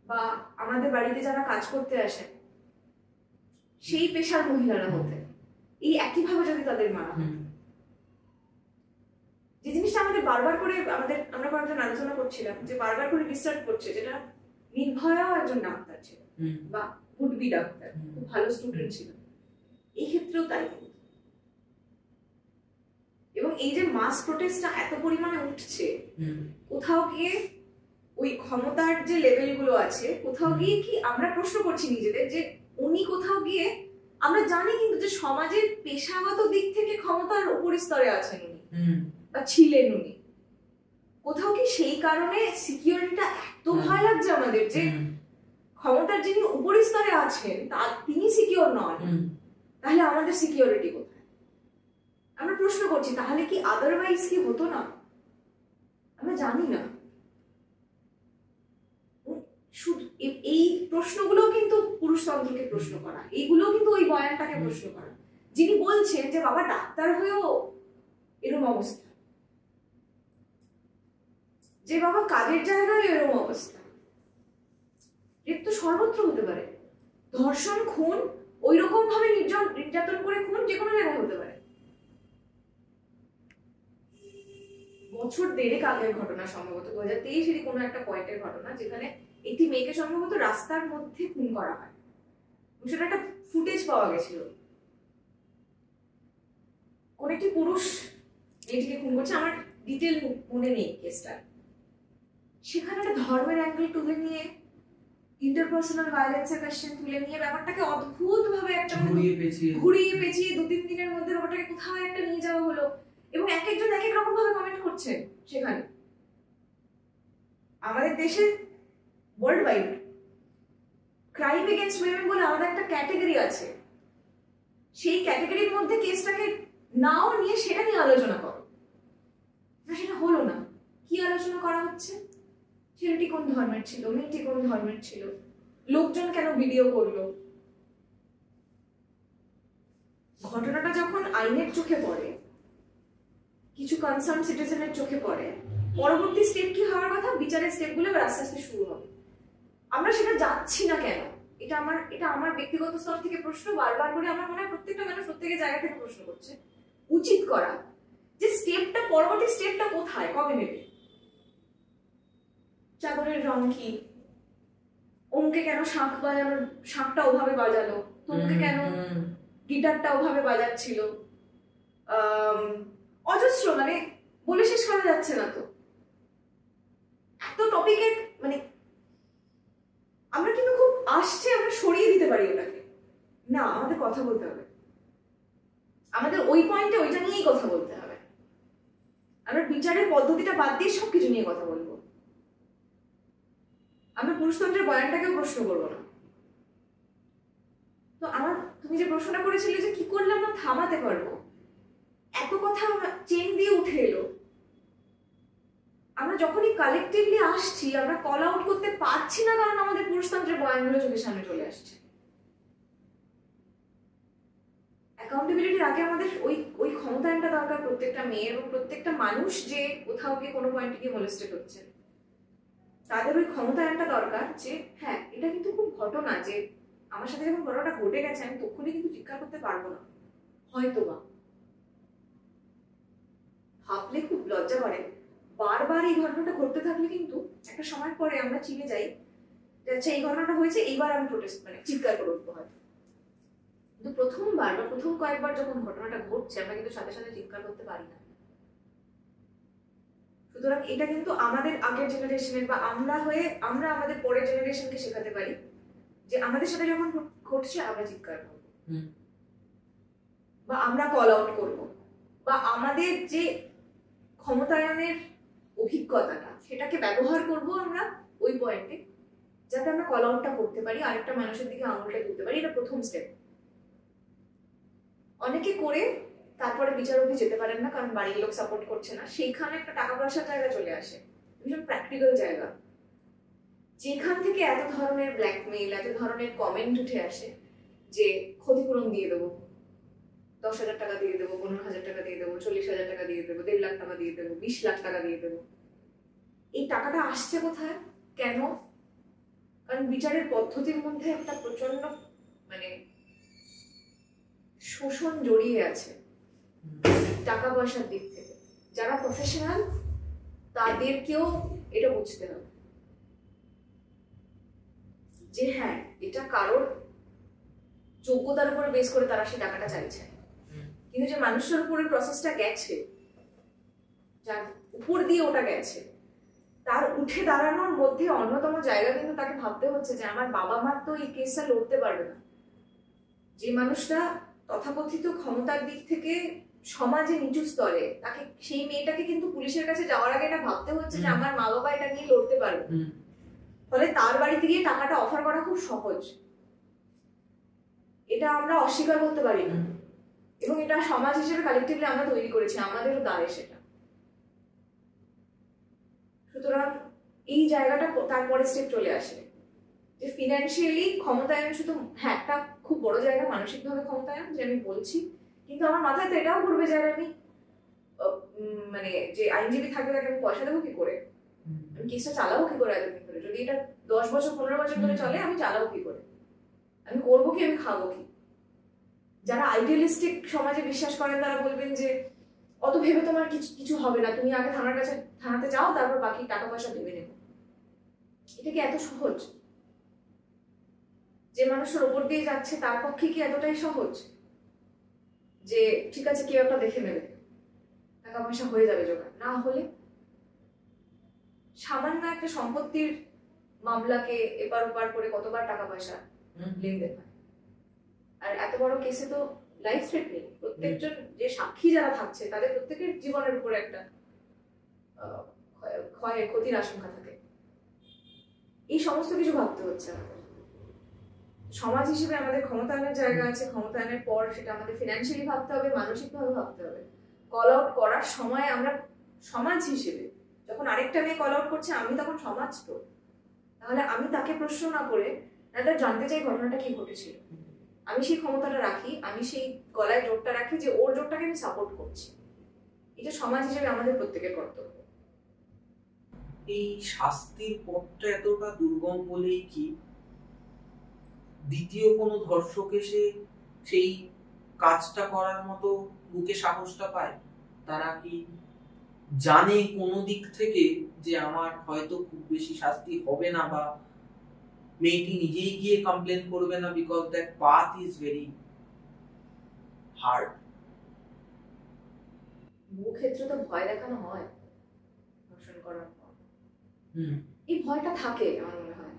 বা আমাদের বাড়িতে যারা কাজ করতে আসেন সেই পেশার মহিলারা হতেন, এই একইভাবে যদি তাদের মারা হতো। যে জিনিসটা আমাদের বারবার করে আমরা কয়েকজন আলোচনা করছিলাম, যে বারবার করে ডিস্টার্ব করছে, যেটা নির্ভয়াও একজন ডাক্তার ছিল বা উড বি ডাক্তার, খুব ভালো স্টুডেন্ট ছিল, এই ক্ষেত্রেও তাই। এবং এই যে মাস প্রোটেস্টটা এত পরিমাণে উঠছে, কোথাও গিয়ে ওই ক্ষমতার যে লেভেল গুলো আছে, কোথাও গিয়ে কি আমরা প্রশ্ন করছি নিজেদের, যে উনি কোথাও গিয়ে, আমরা জানি কিন্তু যে সমাজের পেশাগত দিক থেকে ক্ষমতার উপরিস্তরে আছেন উনি বা ছিলেন উনি, কোথাও কি সেই কারণে সিকিউরিটিটা এত ভয় লাগছে আমাদের, যে ক্ষমতার যিনি উপরিস্তরে আছেন তিনি সিকিউর নন, তাহলে আমাদের সিকিউরিটি কোথায়? আমরা প্রশ্ন করছি, তাহলে কি আদারওয়াইজ কি হতো না? আমরা জানি না। শুধু এই প্রশ্নগুলো কিন্তু পুরুষতন্ত্রকে প্রশ্ন করা, এইগুলো কিন্তু ওই বয়ানটাকে প্রশ্ন করা, যিনি বলছেন যে বাবা ডাক্তার হয়েও এরকম অবস্থা, যে বাবা কাজের জায়গায় এরকম অবস্থা। রেপ তো সর্বত্র হতে পারে, ধর্ষণ, খুন, ওই রকম ভাবে নির্যাতন করে খুন যে কোনো জায়গায় হতে পারে। বছর দেড়েক আগের ঘটনা, সম্ভবত 2023-এরই কোনো একটা পয়েন্টের ঘটনা, যেখানে একটি মেয়েকে সম্ভবত রাস্তার মধ্যে খুন করা হয়, সেটা একটা ফুটেজ পাওয়া গেছিল। কোন একটি পুরুষ মেয়েটিকে খুন করছে, আমার ডিটেল মনে নেই কেসটা। সেখানে একটা ধর্মের অ্যাঙ্গেল তুলে নিয়ে, ইন্টারপার্সোনাল ভায়োলেন্সের কোয়েশ্চেন তুলে নিয়ে ব্যাপারটাকে অদ্ভুত ভাবে একটা ঘুরিয়ে পেঁচিয়ে 2-3 দিনের মধ্যে ব্যাপারটাকে কোথাও একটা নিয়ে যাওয়া হলো, এবং এক একজন এক এক রকম ভাবে কমেন্ট করছেন সেখানে। আমাদের দেশে world wide crime against women বলে আলাদা একটা ক্যাটাগরি আছে, সেই ক্যাটাগরির মধ্যে কেসটাকে নাও নিয়ে সেটা নিয়ে আলোচনা করো। সেটা হলো না। কি আলোচনা করা হচ্ছে? ছেলেটি কোন ধর্মের ছিল, মেয়েটি কোন ধর্মের ছিল, লোকজন কেন ভিডিও করলো। ঘটনাটা যখন আইনের চোখে পড়ে, কিছু কনসার্ন সিটিজেনের চোখে পড়ে, পরবর্তী স্টেপ কি হওয়ার কথা, বিচারের স্টেপগুলো আস্তে আস্তে শুরু হবে। আমরা সেটা যাচ্ছি না কেন? এটা আমার ব্যক্তিগত স্তর থেকে প্রশ্ন, বারবার করে আমার মনে হয় প্রত্যেকটা মানুষ প্রত্যেকের জায়গা থেকে প্রশ্ন করছে। উচিত করা যে স্টেপটা, পরবর্তী স্টেপটা কোথায়, কবে নেবে? চাদরের রং কি, ওমকে কেন শাঁখটা ওভাবে বাজালো, তোমকে কেন গিটারটা ওভাবে বাজাচ্ছিল, অজস্র, মানে বলে শেষ করা যাচ্ছে না। তো এত টপিকের মানে আমরা কিন্তু খুব আসছে, আমরা সরিয়ে দিতে পারি ওটাকে। না, আমাদের কথা বলতে হবে, আমাদের ওই পয়েন্টে ওইটা নিয়েই কথা বলতে হবে। আমরা বিচারের পদ্ধতিটা বাদ দিয়ে সবকিছু নিয়ে কথা বলবো। আমরা পুরুষতন্ত্রের বয়ানটাকেও প্রশ্ন করবো না। তো তুমি যে প্রশ্নটা করেছিলে যে কি করলে আমরা থামাতে পারবো, এত কথা চেন দিয়ে উঠে এলো, আমরা যখনই কালেকটিভলি আসছি আমরা কল আউট করতে পারছি না, কারণ আমাদের পুরুষতন্ত্রের বয়ানগুলো চোখের সামনে চলে আসছে। অ্যাকাউন্টেবিলিটির আগে আমাদের ওই ক্ষমতায়নটা দরকার প্রত্যেকটা মেয়ে এবং প্রত্যেকটা মানুষ যে কোথাও গিয়ে কোনো পয়েন্টে গিয়ে মোলেস্টেড হচ্ছে, তাদের ওই ক্ষমতায়নটা দরকার যে হ্যাঁ এটা কিন্তু খুব ঘটনা, যে আমার সাথে যখন ঘটনাটা ঘটে গেছে আমি তখনই কিন্তু চিৎকার করতে পারবো না, হয়তো বা ভাবলে খুব লজ্জা করে। বারবার এই ঘটনাটা ঘটতে থাকলে কিন্তু একটা সময় পরে আমরা চিনে যাই যে আচ্ছা এই ঘটনাটা হয়েছে, এইবার আমি প্রোটেস্ট মানে চিৎকার করে উঠবো হয়তো। কিন্তু প্রথমবার বা প্রথম কয়েকবার যখন ঘটনাটা ঘটছে আমরা কিন্তু সাথে সাথে চিৎকার করতে পারি না। সুতরাং এটা কিন্তু আমাদের আগের জেনারেশনের বা আমরা আমাদের পরের জেনারেশনকে শেখাতে পারি যে আমাদের সাথে যখন ঘটছে আমরা চিৎকার করবো বা আমরা কল আউট করবো, বা আমাদের যে ক্ষমতায়নের অভিজ্ঞতাটা সেটাকে ব্যবহার করব আমরা ওই পয়েন্টে, যাতে আমরা কল আউটটা করতে পারি, আরেকটা মানুষের দিকে আঙুলটা তুলতে পারি। এটা প্রথম স্টেপ। অনেকে করে তারপরে বিচার অবধি যেতে পারেন না, কারণ বাড়ির লোক সাপোর্ট করছে না। সেইখানে একটা টাকা পয়সার জায়গা চলে আসে, ভীষণ প্র্যাকটিক্যাল জায়গা, যেখান থেকে এত ধরনের ব্ল্যাকমেইল, এত ধরনের কমেন্ট উঠে আসে যে ক্ষতিপূরণ দিয়ে দেবো, 10,000 টাকা দিয়ে দেবো, 15,000 টাকা দিয়ে দেবো, 40,000 টাকা দিয়ে দেবো, 1.5 লাখ টাকা দিয়ে দেবো, 20 লাখ টাকা দিয়ে দেবো। এই টাকাটা আসছে কোথায়, কেন? কারণ বিচারের পদ্ধতির মধ্যে একটা প্রচন্ড মানে শোষণ জড়িয়ে আছে টাকা পয়সার দিক থেকে। যারা প্রফেশনাল তাদেরকেও এটা বুঝতে হবে যে হ্যাঁ এটা কারোর যোগ্যতার উপরে বেস করে তারা সেই টাকাটা চাইছে, কিন্তু যে মানুষের উপরে প্রসেসটা গেছে, যার উপর দিয়ে ওটা গেছে, তার উঠে দাঁড়ানোর মধ্যে অন্যতম জায়গা কিন্তু তাকে ভাবতে হচ্ছে যে আমার বাবা মা তো এই কেসটা লড়তে পারবে না। যে মানুষটা তথাকথিত ক্ষমতার দিক থেকে সমাজে নিচু স্তরে, তাকে সেই মেয়েটাকে কিন্তু পুলিশের কাছে যাওয়ার আগে এটা ভাবতে হচ্ছে যে আমার মা বাবা এটা নিয়ে লড়তে পারবে। ফলে তার বাড়িতে গিয়ে টাকাটা অফার করা খুব সহজ, এটা আমরা অস্বীকার করতে পারি না। এবং এটা সমাজ হিসেবে কালেক্টিভলি আমরা তৈরি করেছি, আমাদেরও দায় সেটা। সুতরাং এই জায়গাটা তারপরে স্টেপ চলে আসে যে ফিনান্সিয়ালি ক্ষমতায়ন শুধু, হ্যাঁ একটা খুব বড় জায়গা মানসিকভাবে ক্ষমতায়ন যে আমি বলছি, কিন্তু আমার মাথায় তো এটাও ঘুরবে যে আমি মানে যে আইনজীবী থাকবে তাকে আমি পয়সা দেবো কি করে, আমি কেসটা চালাবো কি করে এতদিন ধরে, যদি এটা 10 বছর 15 বছর ধরে চলে আমি চালাবো কি করে, আমি করবো কি, আমি খাবো কি। যারা আইডিয়ালিস্টিক সমাজে বিশ্বাস করেন তারা বলবেন যে অত ভেবে তোমার কিছু হবে না, তুমি আগে থানাতে যাও, তারপর বাকি টাকা পয়সা ভেবে নেবো। এটা কি এত সহজ? যে মানুষের ওপর দিয়ে যাচ্ছে তার পক্ষে কি এতটাই সহজ যে ঠিক আছে কেউ একটা দেখে নেবে, টাকা পয়সা হয়ে যাবে জোগাড়? না হলে সামান্য একটা সম্পত্তির মামলাকে এপার ওপার করে কতবার টাকা পয়সা লেনদেন হয়। আর এত বড় কেসে তো লাইফ থ্রেটনিং, প্রত্যেকজন যে সাক্ষী যারা থাকছে তাদের প্রত্যেকের জীবনের উপরে একটা ক্ষতির আশঙ্কা থাকে। এই সমস্ত কিছু ভাবতে হচ্ছে আমাদের। সমাজ হিসেবে আমাদের ক্ষমতায়নের জায়গা আছে, ক্ষমতায়নের পর সেটা আমাদের ফিনান্সিয়ালি ভাবতে হবে, মানসিকভাবে ভাবতে হবে। কল আউট করার সময় আমরা সমাজ হিসেবে যখন আরেকটা মেয়ে কল আউট করছে, আমি তখন সমাজ তো, তাহলে আমি তাকে প্রশ্ন না করে তাদের জানতে চাই ঘটনাটা কি ঘটেছিল, আমি সেই ক্ষমতাটা রাখি, আমি সেই গলায় জোরটা রাখি যে ওর জোরটাকে আমি সাপোর্ট করছি। এটা সমাজ হিসেবে আমাদের প্রত্যেকের কর্তব্য। এই শাস্তির পথটা এতটা দুর্গম বলেই কি দ্বিতীয় কোনো ধর্ষক এসে সেই কাজটা করার মতো বুকে সাহসটা পায়? তারা কি জানে কোনো দিক থেকে যে আমার হয়তো খুব বেশি শাস্তি হবে না, বা মেয়েটি নিজেই গিয়ে কমপ্লেন করবে না, because that path is very hard? বহু ক্ষেত্রে তো ভয় দেখানো হয় ধর্ষণ করার পর। এই ভয়টা থাকে আমার মনে হয়।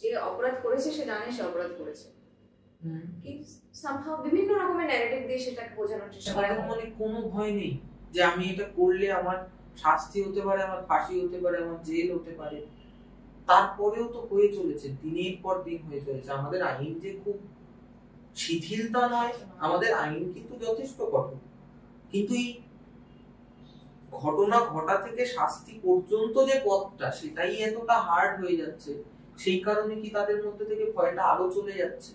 যে অপরাধ করেছে সে জানে সে অপরাধ করেছে, কিন্তু সামহাউ বিভিন্ন রকমের ন্যারেটিভ দিয়ে সেটাকে বোঝানোর চেষ্টা করে। মানে কোনো ভয় নেই যে আমি এটা করলে আমার শাস্তি হতে পারে, আমার ফাঁসি হতে পারে, আমার জেল হতে পারে। তারপরেও তো হয়ে চলেছে, দিনের পর দিন হয়ে চলেছে। আমাদের আইন যে খুব শিথিলতা নয়, আমাদের আইন কিন্তু যথেষ্ট কঠোর, কিন্তু এই ঘটনা ঘটা থেকে শাস্তি পর্যন্ত যে পথটা সেটাই এতটা হার্ড হয়ে যাচ্ছে। সেই কারণে কি তাদের মধ্যে থেকে ভয়টা আরো চলে যাচ্ছে?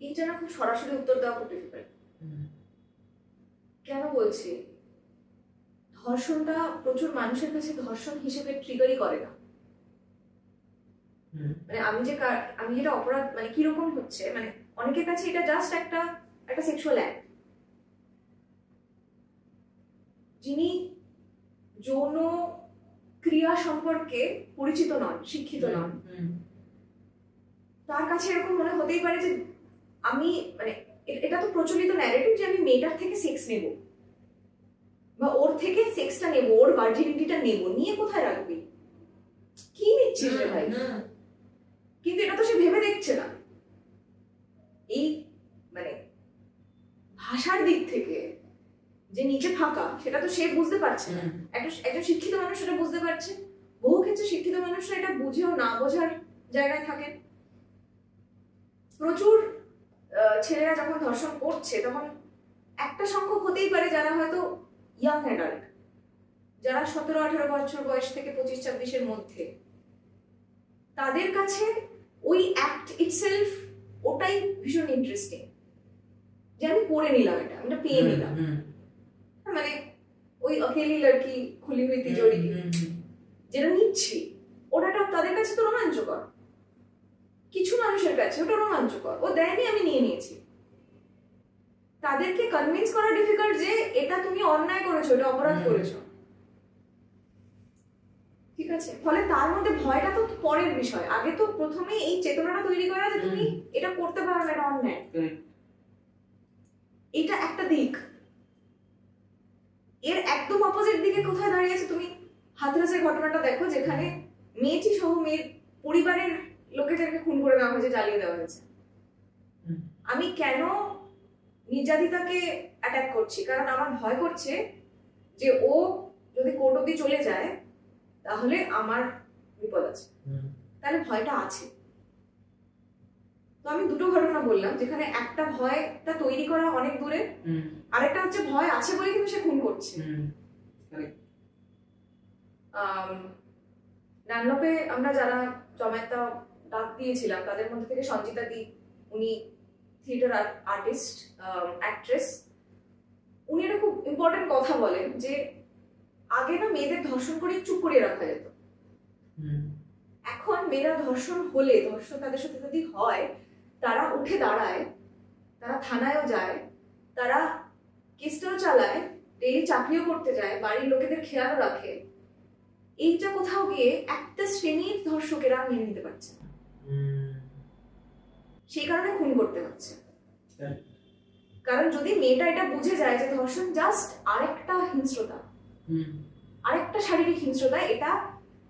এইটা না খুব সরাসরি উত্তর দেওয়া খুব ডিফিকাল্ট। কেন বলছি? ধর্ষণটা প্রচুর মানুষের কাছে ধর্ষণ হিসেবে ট্রিগারই করে না। মানে আমি যেটা অপরাধ মানে কিরকম হচ্ছে, মানে অনেকের কাছে এটা জাস্ট একটা সেক্সুয়াল অ্যাক্ট। যিনি যৌন ক্রিয়া সম্পর্কে পরিচিত নন, শিক্ষিত নন, তার কাছে এরকম মনে হতেই পারে যে আমি মানে এটা তো প্রচলিত ন্যারেটিভ যে আমি মেয়েটার থেকে সেক্স নেব বা ওর থেকে সেক্সটা নেব, ওর ভার্জিনিটিটা নেব, নিয়ে কোথায় রাখবি, কি নিচ্ছিস রে ভাই? কিন্তু এটা তো সে ভেবে দেখছে না। এই মানে ভাষার দিক থেকে যে নিচে ফাঁকা সেটা তো সে বুঝতে পারছে না। একজন শিক্ষিত মানুষ সেটা বুঝতে পারছে। বহু ক্ষেত্রে শিক্ষিত মানুষরা এটা বুঝেও না বোঝার জায়গায় থাকেন। প্রচুর ছেলেরা যখন ধর্ষণ করছে তখন একটা সংখ্যক হতেই পারে যারা হয়তো ইয়াং অ্যাডাল্ট, যারা 17-18 বছর বয়স থেকে 25-26-এর মধ্যে, তাদের কাছে ওই অ্যাক্ট ইটসেলফ ওটাই ভীষণ ইন্টারেস্টিং যে আমি করে নিলাম, এটা পেয়ে নিলাম। মানে ওই অকেলি লড়কি খুলি হুই তিজোরি যেটা নিচ্ছি ওটা তাদের কাছে তো রোমাঞ্চকর। কিছু মানুষের কাছে ওটা রোমাঞ্চকর, ও দেয়নি আমি নিয়ে নিয়েছি। তাদেরকে কনভিন্স করা ডিফিকাল্ট যে এটা তুমি অন্যায় করেছো, এটা অপরাধ করেছো, ঠিক আছে? ফলে তার মধ্যে ভয়টা তো পরের বিষয়, আগে তো প্রথমে এই চেতনাটা তৈরি করা যে তুমি এটা করতে পারো না, এটা অন্যায়। এটা একটা দিক। এর একদম অপোজিট দিকে কোথায় দাঁড়িয়ে আছে তুমি হাথরাসের ঘটনাটা দেখো, যেখানে মেয়েটি সহ মেয়ের পরিবারের লোকেদেরকে খুন করে দেওয়া হয়েছে, জ্বালিয়ে দেওয়া হয়েছে। আমি কেন নির্যাতিতাকে অ্যাটাক করছি? কারণ আমার ভয় করছে যে ও যদি কোর্ট অব্দি চলে যায় তাহলে আমার বিপদ আছে, তাহলে ভয়টা আছে। তো আমি দুটো ঘটনা বললাম, যেখানে একটা ভয়টা তৈরি করা অনেক দূরে, আরেকটা হচ্ছে ভয় আছে বলে কিন্তু সে খুন করছে। ডানলপে আমরা যারা জমায়েতটা ডাক দিয়েছিলাম তাদের মধ্যে থেকে সঞ্জিতা দি, উনি থিয়েটার আর্টিস্ট, অ্যাক্ট্রেস, উনি একটা খুব ইম্পর্টেন্ট কথা বলেন যে আগে না মেয়েদের ধর্ষণ করে চুপ করিয়ে রাখা যেত, এখন মেয়েরা ধর্ষণ হলে, ধর্ষণ তাদের সাথে যদি হয়, তারা উঠে দাঁড়ায়, তারা থানায়ও যায়, তারা কেসটাও চালায়, ডেইলি চাকরিও করতে যায়, বাড়ির লোকেদের খেয়াল রাখে। এইটা কোথাও গিয়ে একটা শ্রেণীর ধর্ষকেরা মেনে নিতে পারছে না, সেই কারণে খুন করতে হচ্ছে। কারণ যদি মেয়েটা এটা বুঝে যায় যে ধর্ষণ জাস্ট আরেকটা হিংস্রতা, আরেকটা শারীরিক হিংস্রতা, এটা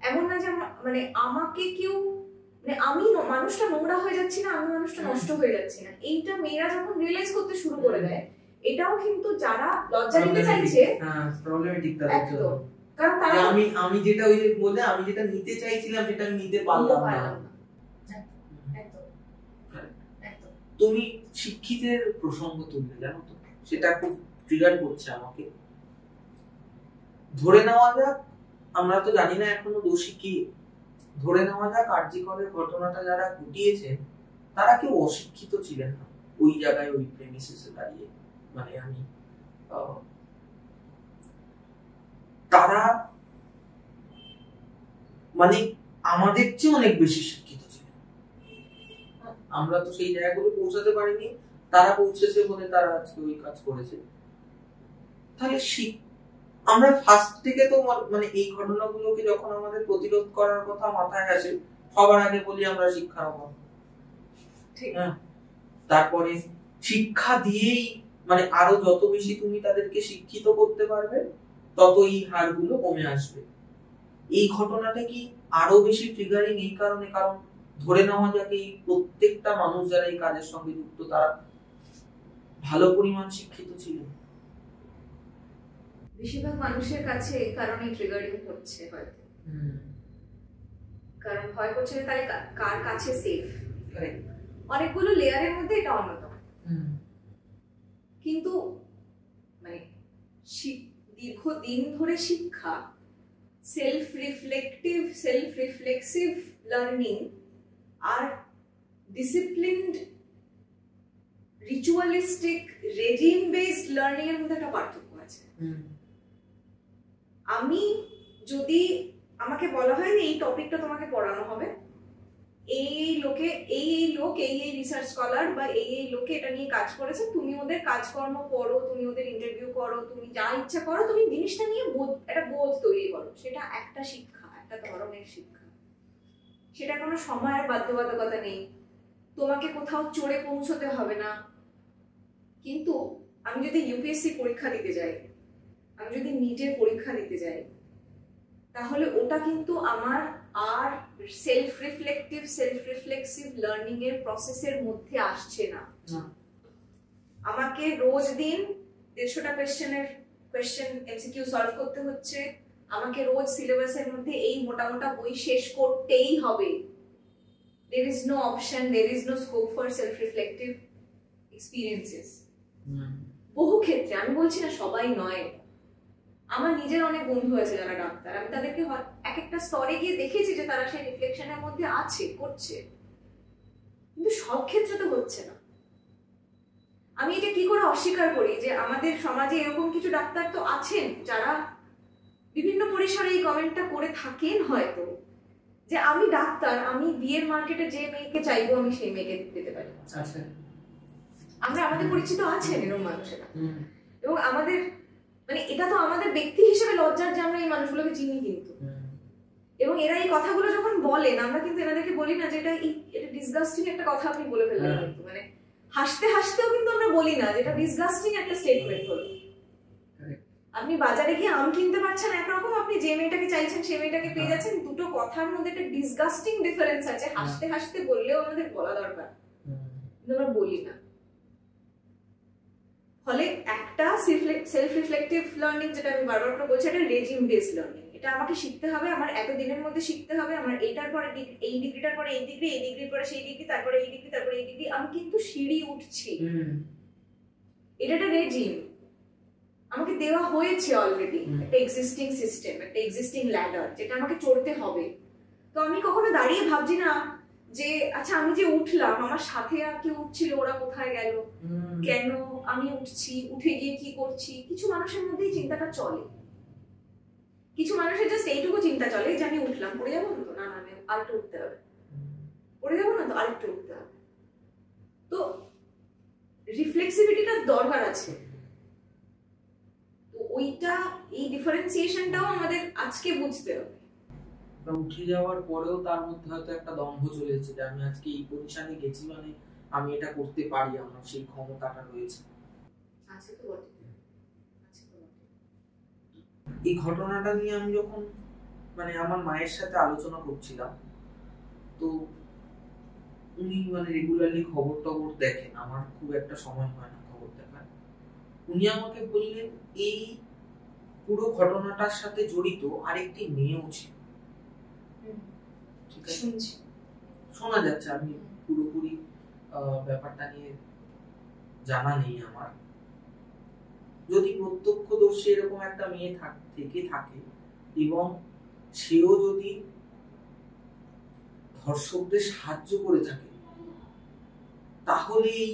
এমন না যে মানে আমাকে কেউ, মানে আমি মানুষটা নোংরা হয়ে যাচ্ছি না, আমি মানুষটা নষ্ট হয়ে যাচ্ছি না, এইটা মেয়েরা যখন রিয়েলাইজ করতে শুরু করে দেয়, এটাও কিন্তু যারা লজ্জা নিতে চাইছে প্রবলেমেটিক, কারণ তারা আমি যেটা ওই যে বললে, আমি যেটা নিতে চাইছিলাম সেটা নিতে পারলাম না। তুমি শিক্ষিতের প্রসঙ্গ তুললে, জানো তো সেটা খুব ট্রিগার করছে আমাকে। ধরে নেওয়া যাক, আমরা তো জানি না এখনো দোষী কি, ধরে নেওয়া যাক আরজি করের ঘটনাটা যারা ঘটিয়েছেন তারা কেউ অশিক্ষিত ছিলেন না ওই জায়গায়, ওই প্রেমিসিসে দাঁড়িয়ে। মানে আমি তারা মানে আমাদের চেয়ে অনেক বেশি শিক্ষিত ছিলেন, আমরা তো সেই জায়গাগুলো পৌঁছাতে পারিনি, তারা পৌঁছেছে বলে তারা আজকে ওই কাজ করেছে। তাহলে আমরা ফার্স্ট থেকে তো মানে এই ঘটনাগুলোকে যখন আমাদের প্রতিরোধ করার কথা মাথায় আসে, সবার আগে বলি আমরা শিক্ষার অভাব। ঠিক না? তারপরে শিক্ষা দিয়েই, মানে আরো যত বেশি তুমি তাদেরকে শিক্ষিত করতে পারবে তত এই হারগুলো কমে আসবে। এই ঘটনাটা কি আরো বেশি ট্রিগারিং এই কারণে, কারণ ধরে নেওয়া যাক এই প্রত্যেকটা মানুষ যারা এই কাজের সঙ্গে যুক্ত তারা ভালো পরিমাণ শিক্ষিত ছিলেন। বেশিরভাগ মানুষের কাছে এই কারণে ট্রিগারিং হচ্ছে হয়তো, কারণ ভয় করছে তাহলে কার কাছে সেফ। অনেকগুলো লেয়ারের মধ্যে এটা অন্যতম। কিন্তু মানে দীর্ঘদিন ধরে শিক্ষা, সেলফ রিফ্লেক্সিভ লার্নিং আর disciplined ritualistic regime based learning এর মধ্যে একটা পার্থক্য আছে। আমি যদি আমাকে বলা হয় যে এই টপিকটা তোমাকে পড়ানো হবে, এই লোক এই রিসার্চ স্কলার বা এই লোকে এটা নিয়ে কাজ করেছে, তুমি ওদের কাজকর্ম পড়ো, তুমি ওদের ইন্টারভিউ করো, তুমি যা ইচ্ছা করো, তুমি জিনিসটা নিয়ে একটা বোধ তৈরি করো, সেটা একটা শিক্ষা, একটা ধরনের শিক্ষা। সেটা কোনো সময়ের বাধ্যবাধকতা নেই, তোমাকে কোথাও চড়ে পৌঁছতে হবে না। কিন্তু আমি যদি ইউপিএসসি পরীক্ষা দিতে যাই, আমি যদি নিটের পরীক্ষা দিতে যাই, তাহলে ওটা কিন্তু আমার আর সেলফ রিফ্লেক্সিভ লার্নিং এর প্রসেসের মধ্যে আসছে না। আমাকে রোজ দিন 150টা কোয়েশ্চেন এমসিকিউ সলভ করতে হচ্ছে, আমাকে রোজ সিলেবাসের মধ্যে এই মোটা বই শেষ করতেই হবে। there is no option, there is no scope for self reflective experiences. বহু ক্ষেত্রে, আমি বলছি না সবাই নয়, আমার নিজের অনেক বন্ধু আছে যারা ডাক্তার, আমি তাদেরকে এক একটা স্তরে গিয়ে দেখেছি যে তারা সেই রিফ্লেকশনের মধ্যে আছে, করছে, কিন্তু সব ক্ষেত্রে তো হচ্ছে না। আমি এটা কি করে অস্বীকার করি যে আমাদের সমাজে এরকম কিছু ডাক্তার তো আছেন যারা বিভিন্ন পরিসরে এই কমেন্টটা করে থাকেন হয়তো, যে আমি ডাক্তার, আমি বিয়ের মার্কেটে যে মেয়েকে চাইবো আমি সেই মেয়েকে দিতে পারি। আমরা আমাদের পরিচিত আছেন এরকম মানুষেরা, এবং আমাদের মানে এটা তো আমাদের ব্যক্তি হিসেবে লজ্জার যে আমরা এই মানুষগুলোকে চিনি কিন্তু। এবং এরা এই কথাগুলো যখন বলেন, আমরা কিন্তু এনাদেরকে বলি না যে এটা ডিসগাস্টিং একটা কথা আপনি বলে ফেললেন, কিন্তু মানে হাসতেও কিন্তু আমরা বলি না যে এটা ডিসগাস্টিং একটা স্টেটমেন্ট হলো। আপনি বাজারে গিয়ে আম কিনতে পারছেন একরকম, আপনি যে মেয়েটাকে চাইছেন সেই মেয়েটাকে পেয়ে যাচ্ছেন, দুটো কথার মধ্যে একটা ডিসগাস্টিং ডিফারেন্স আছে। হাসতে বললেও আমাদের বলা দরকার, কিন্তু আমরা বলি না। ফলে একটা সেলফ রিফ্লেক্টিভ লার্নিং, যেটা আমি বারবার করে বলছি, এটা রেজিম বেসড লার্নিং, এটা আমাকে শিখতে হবে, আমার এত দিনের মধ্যে শিখতে হবে, আমার এইটার পরে এই ডিগ্রিটার পরে এই ডিগ্রি, এই ডিগ্রির পরে সেই ডিগ্রি, তারপরে এই ডিগ্রি, তারপরে এই ডিগ্রি। আমি কিন্তু সিঁড়ি উঠছি, এটা একটা রেজিম আমাকে দেওয়া হয়েছে অলরেডি, একটা এক্সিস্টিং সিস্টেম, একটা এক্সিস্টিং ল্যাডার, যেটা আমাকে চড়তে হবে। তো আমি কখনো দাঁড়িয়ে ভাবছি না যে আচ্ছা আমি যে উঠলাম, আমার সাথে আর কেউ উঠছিল, ওরা কোথায় গেল, কেন আমি উঠছি, উঠে গিয়ে কি করছি। কিছু মানুষের মধ্যেই চিন্তাটা চলে, কিছু মানুষের জাস্ট এইটুকু চিন্তা চলে যে আমি উঠলাম, পড়ে যাবো না তো, না আমি আরেকটু উঠতে হবে, পড়ে যাবো না তো আরেকটু উঠতে হবে। তো রিফ্লেক্সিভিটিটার দরকার আছে। তো ওইটা, এই ডিফারেন্সিয়েশনটাও আমাদের আজকে বুঝতে হবে। উঠে যাওয়ার পরেও তার মধ্যে হয়তো একটা দম্ভ চলে এসেছে যে আমি আজকে এই পজিশনে গেছি মানে আমি এটা করতে পারি, আমার সেই ক্ষমতাটা রয়েছে। আছে তো বটে। এই ঘটনাটা নিয়ে আমি যখন মানে আমার মায়ের সাথে আলোচনা করছিলাম, তো উনি মানে রেগুলারলি খবর টবর দেখেন, আমার খুব একটা সময় হয় না খবর দেখার। উনি আমাকে বললেন এই পুরো ঘটনাটার সাথে জড়িত আরেকটি মেয়েও ছিল। ঠিক আছে, শোনা যাচ্ছে, আমি পুরোপুরি ব্যাপারটা নিয়ে জানা নেই আমার। যদি প্রত্যক্ষদর্শী এরকম একটা মেয়ে থেকে থাকে এবং সেও যদি ধর্ষকদের সাহায্য করে থাকে, তাহলে এই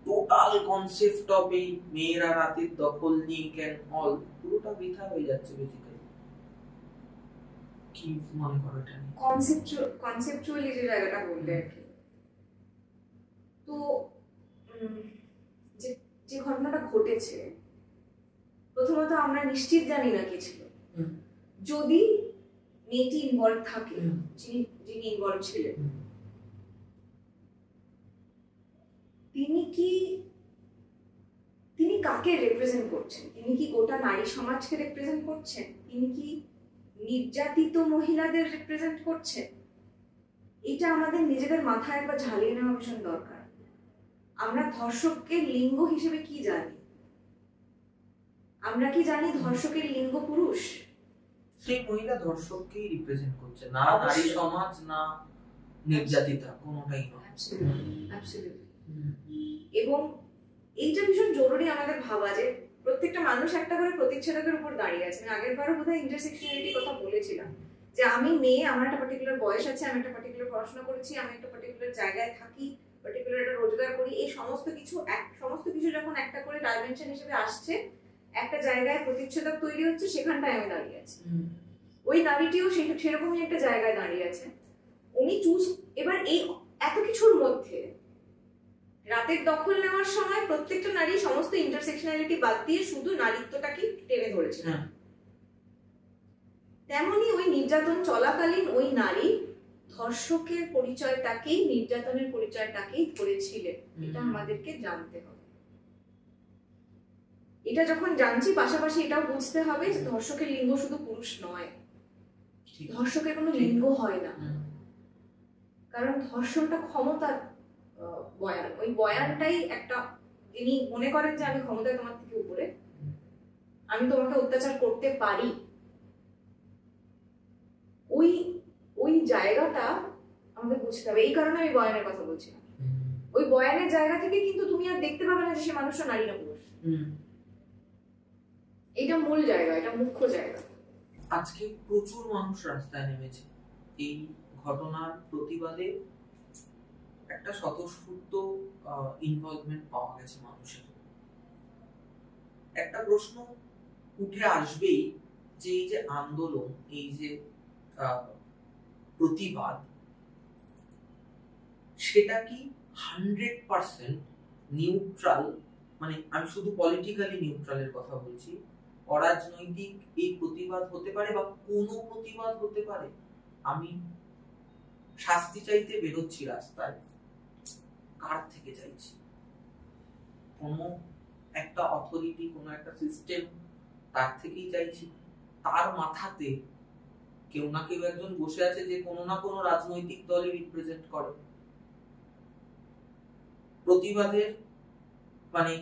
টোটাল কনসেপ্ট অফ এই মেয়েরা রাতের দখল নিক এন্ড অল পুরোটা বৃথা হয়ে যাচ্ছে বেসিক্যালি। কি মনে করো এটা নিয়ে? কনসেপচুয়ালি যে জায়গাটা বললে আর কি, তো যে ঘটনাটা ঘটেছে, প্রথমত আমরা নিশ্চিত জানি না কি ছিল। যদি মেয়েটি ইনভলভ থাকে, যিনি ইনভলভ ছিলেন, তিনি কাকে রিপ্রেজেন্ট করছেন? তিনি কি গোটা নারী সমাজকে রিপ্রেজেন্ট করছেন? তিনি কি নির্যাতিত মহিলাদের রিপ্রেজেন্ট করছেন? এটা আমাদের নিজেদের মাথায় একবার ঝালিয়ে নেওয়া ভীষণ দরকার। আমরা ধর্ষককে লিঙ্গ হিসেবে কি জানি? আমরা কি জানি ধর্ষকের লিঙ্গ পুরুষ? সেই মহিলা ধর্ষককেই রিপ্রেজেন্ট করছে, না নারী সমাজ, না নির্যাতিতা, কোনোটাই নয়। এবং এইটা ভীষণ জরুরি আমাদের ভাবা যে প্রত্যেকটা মানুষ একটা করে প্রতিচ্ছাদকের উপর দাঁড়িয়ে আছে। আমি আগের বারও বোধহয় ইন্টারসেকশনালিটির কথা বলেছিলাম, যে আমি মেয়ে, আমার একটা পার্টিকুলার বয়স আছে, আমি একটা পার্টিকুলার পড়াশোনা করেছি, আমি একটা পার্টিকুলার জায়গায় থাকি, পার্টিকুলার একটা রোজগার করি। এই সমস্ত কিছু যখন একটা করে ডাইমেনশন হিসেবে আসছে, একটা জায়গায় প্রতিচ্ছাদক তৈরি হচ্ছে, সেখানটায় আমি দাঁড়িয়ে আছি। ওই নারীটিও সেরকমই একটা জায়গায় দাঁড়িয়ে আছে। উনি এবার এই এত কিছুর মধ্যে রাতের দখল নেওয়ার সময় প্রত্যেকটা নারী সমস্ত ইন্টারসেকশনালিটি বাদ দিয়ে শুধু নারীত্বটাকে টেনে ধরেছে। তেমনি ওই নির্যাতন চলাকালীন ওই নারী ধর্ষকের পরিচয়টাকেই, নির্যাতনের পরিচয়টাকেই ধরেছিলেন। এটা আমাদেরকে জানতে হবে। এটা যখন জানছি, পাশাপাশি এটাও বুঝতে হবে যে ধর্ষকের লিঙ্গ শুধু পুরুষ নয়, ধর্ষকের কোনো লিঙ্গ হয় না। কারণ ধর্ষণটা ক্ষমতার বয়ান। ওই বয়ানটাই একটা, যিনি মনে করেন যে আমি ক্ষমতায় তোমার থেকে উপরে, আমি তোমাকে অত্যাচার করতে পারি, ওই জায়গাটা আমাদের বুঝতে হবে। এই কারণে আমি বয়ানের কথা বলছিলাম। ওই বয়ানের জায়গা থেকে কিন্তু তুমি আর দেখতে পাবে না যে সে মানুষটা নারী না পুরুষ। এটা মূল জায়গা, এটা মুখ্য জায়গা। আজকে প্রচুর মানুষ রাস্তায় নেমেছে এই ঘটনার প্রতিবাদে। একটা স্বতঃস্ফূর্ত ইনভলভমেন্ট পাওয়া গেছে মানুষের। একটা প্রশ্ন উঠে আসবেই যে এই যে আন্দোলন, এই যে প্রতিবাদ, সেটা কি 100% নিউট্রাল? মানে আমি শুধু পলিটিক্যালি নিউট্রালের কথা বলছি, অরাজনৈতিক এই প্রতিবাদ হতে পারে বা কোনো প্রতিবাদ হতে পারে? আমি শাস্তি চাইতে বেরোচ্ছি রাস্তায়, কার থেকে চাইছি? কোনো একটা অথরিটি, কোনো একটা সিস্টেম, তার থেকেই চাইছি? তার মাথাতে কেউ না কেউ একজন বসে আছে যে কোনো না কোনো রাজনৈতিক দলই রিপ্রেজেন্ট করে। প্রতিবাদের মানে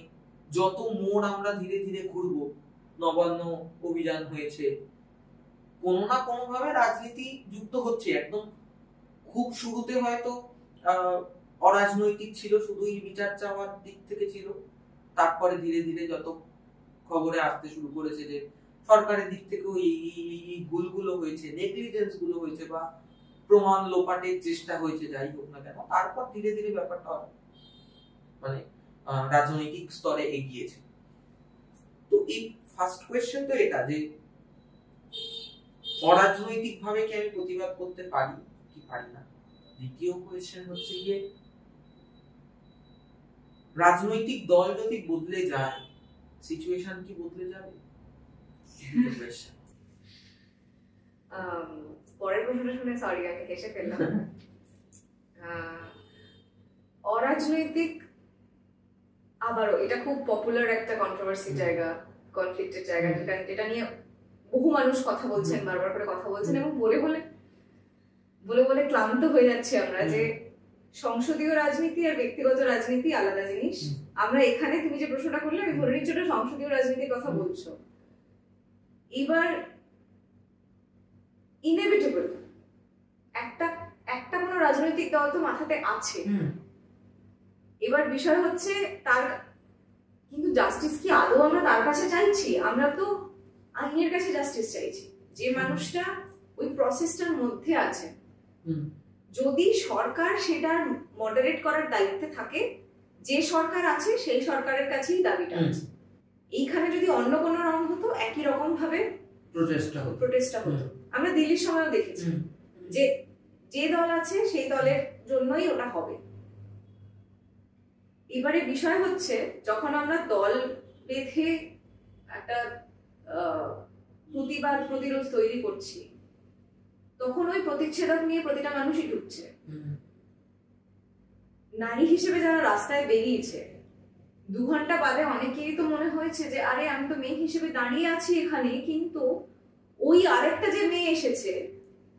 যত মোড় আমরা ধীরে ধীরে ঘুরবো, নবান্ন অভিযান হয়েছে, কোনো না কোনো ভাবে রাজনীতি যুক্ত হচ্ছে। একদম খুব শুরুতে হয়তো অরাজনৈতিক ছিল, শুধুই বিচার চাওয়ার দিক থেকে ছিল। তারপরে ধীরে ধীরে যত খবরে আসতে শুরু করেছে যে সরকারের দিক থেকেও এই ভুলগুলো হয়েছে, নেগলিজেন্স গুলো হয়েছে, বা প্রমাণ লোপাটের চেষ্টা হয়েছে, যাই হোক না কেন, তারপর ধীরে ধীরে ব্যাপারটা মানে রাজনৈতিক স্তরে এগিয়েছে। তো এই ফার্স্ট কোয়েশ্চেন তো এটা যে অরাজনৈতিক ভাবে কি আমি প্রতিবাদ করতে পারি কি পারি না। দ্বিতীয় কোয়েশ্চেন হচ্ছে যে রাজনৈতিক দল যদি বদলে যায়, সিচুয়েশন কি বদলে যাবে? পরের প্রশ্নটা শুনে সরি আমি হেসে ফেললাম। অরাজনৈতিক, আবারও এটা খুব পপুলার একটা কন্ট্রোভার্সির জায়গা, কনফ্লিক্টের জায়গা, যেটা নিয়ে বহু মানুষ কথা বলছেন, বারবার করে কথা বলছেন, এবং বলে বলে ক্লান্ত হয়ে যাচ্ছে আমরা যে সংসদীয় রাজনীতি আর ব্যক্তিগত রাজনীতি আলাদা জিনিস। আমরা এখানে, তুমি যে প্রশ্নটা করলে, আমি ধরে নিচ্ছি ওটা সংসদীয় রাজনীতির কথা বলছো। এবার ইনএভিটেবল একটা কোনো রাজনৈতিক দল তো মাথাতে আছে। এবার বিষয় হচ্ছে তার কিন্তু জাস্টিস কি আদৌ আমরা তার কাছে চাইছি? আমরা তো আইনের কাছে জাস্টিস চাইছি। যে মানুষটা ওই প্রসেসটার মধ্যে আছে, যদি সরকার সেটার মডারেট করার দায়িত্বে থাকে, যে সরকার আছে সেই সরকারের কাছেই দাবিটা আছে। এইখানে যদি অন্য কোনো রং হতো, একই রকম ভাবে প্রোটেস্টটা হতো। আমরা দিল্লির সময়ও দেখেছি যে দল আছে সেই দলের জন্যই ওটা হবে। এবারে বিষয় হচ্ছে যখন আমরা দল বেঁধে একটা প্রতিবাদ প্রতিরোধ তৈরি করছি, তখন ওই প্রতিচ্ছেদক নিয়ে প্রতিটা মানুষই ঢুকছে। নারী হিসেবে যারা রাস্তায় বেরিয়েছে, 2 ঘন্টা বাদে অনেকেরই তো মনে হয়েছে যে আরে আমি তো মেয়ে হিসেবে দাঁড়িয়ে আছি এখানে, কিন্তু ওই আরেকটা যে মেয়ে এসেছে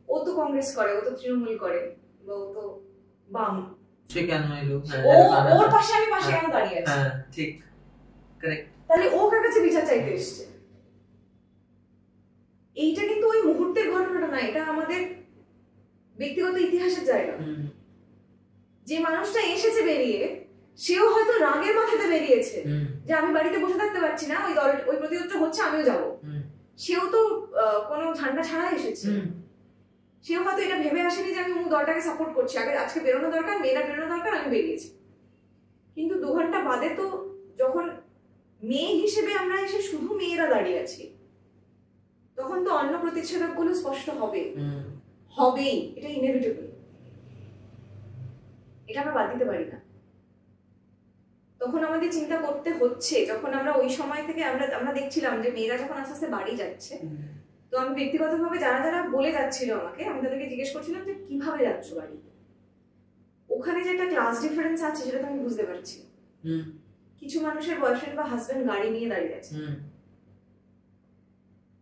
ও তো কংগ্রেস করে, ও তো তৃণমূল করে, বা ও তো বাম, সে কেন এলো, ওর পাশে আমি পাশে কেন দাঁড়িয়ে আছি? ঠিক, কারেক্ট। তাহলে ও কার কাছে বিচার চাইতে এসেছে? এইটা কিন্তু ওই মুহূর্তের ঘটনাটা না, এটা আমাদের ব্যক্তিগত ইতিহাসের জায়গা। যে মানুষটা এসেছে বেরিয়ে, সেও হয়তো রাগের মাথাতে বেরিয়েছে যে আমি বাড়িতে বসে থাকতে পারছি না, ওই প্রতিরোধটা হচ্ছে, আমিও যাব। সেও তো কোনো ঝান্ডা ছাড়া এসেছে। সেও হয়তো এটা ভেবে আসেনি যে আমি দলটাকে সাপোর্ট করছি, আজকে বেরোনো দরকার, মেয়েরা বেরোনো দরকার, আমি বেরিয়েছি। কিন্তু 2 ঘন্টা বাদে তো যখন মেয়ে হিসেবে আমরা এসে শুধু মেয়েরা দাঁড়িয়ে আছি, তখন তো অন্য প্রতিচ্ছেদক গুলো স্পষ্ট হবেই। এটা ইনএভিটেবল, এটা আমরা বাদ দিতে পারি না। তখন আমাদের চিন্তা করতে হচ্ছে, যখন আমরা ওই সময় থেকে আমরা দেখছিলাম যে মেয়েরা যখন আস্তে আস্তে বাড়ি যাচ্ছে, তো আমি ব্যক্তিগতভাবে যারা বলে যাচ্ছিল আমাকে, আমি তাদেরকে জিজ্ঞেস করছিলাম যে কিভাবে যাচ্ছ বাড়ি। ওখানে যে একটা ক্লাস ডিফারেন্স আছে সেটা তো আমি বুঝতে পারছি। কিছু মানুষের বয়ফ্রেন্ড বা হাজবেন্ড গাড়ি নিয়ে দাঁড়িয়ে আছে,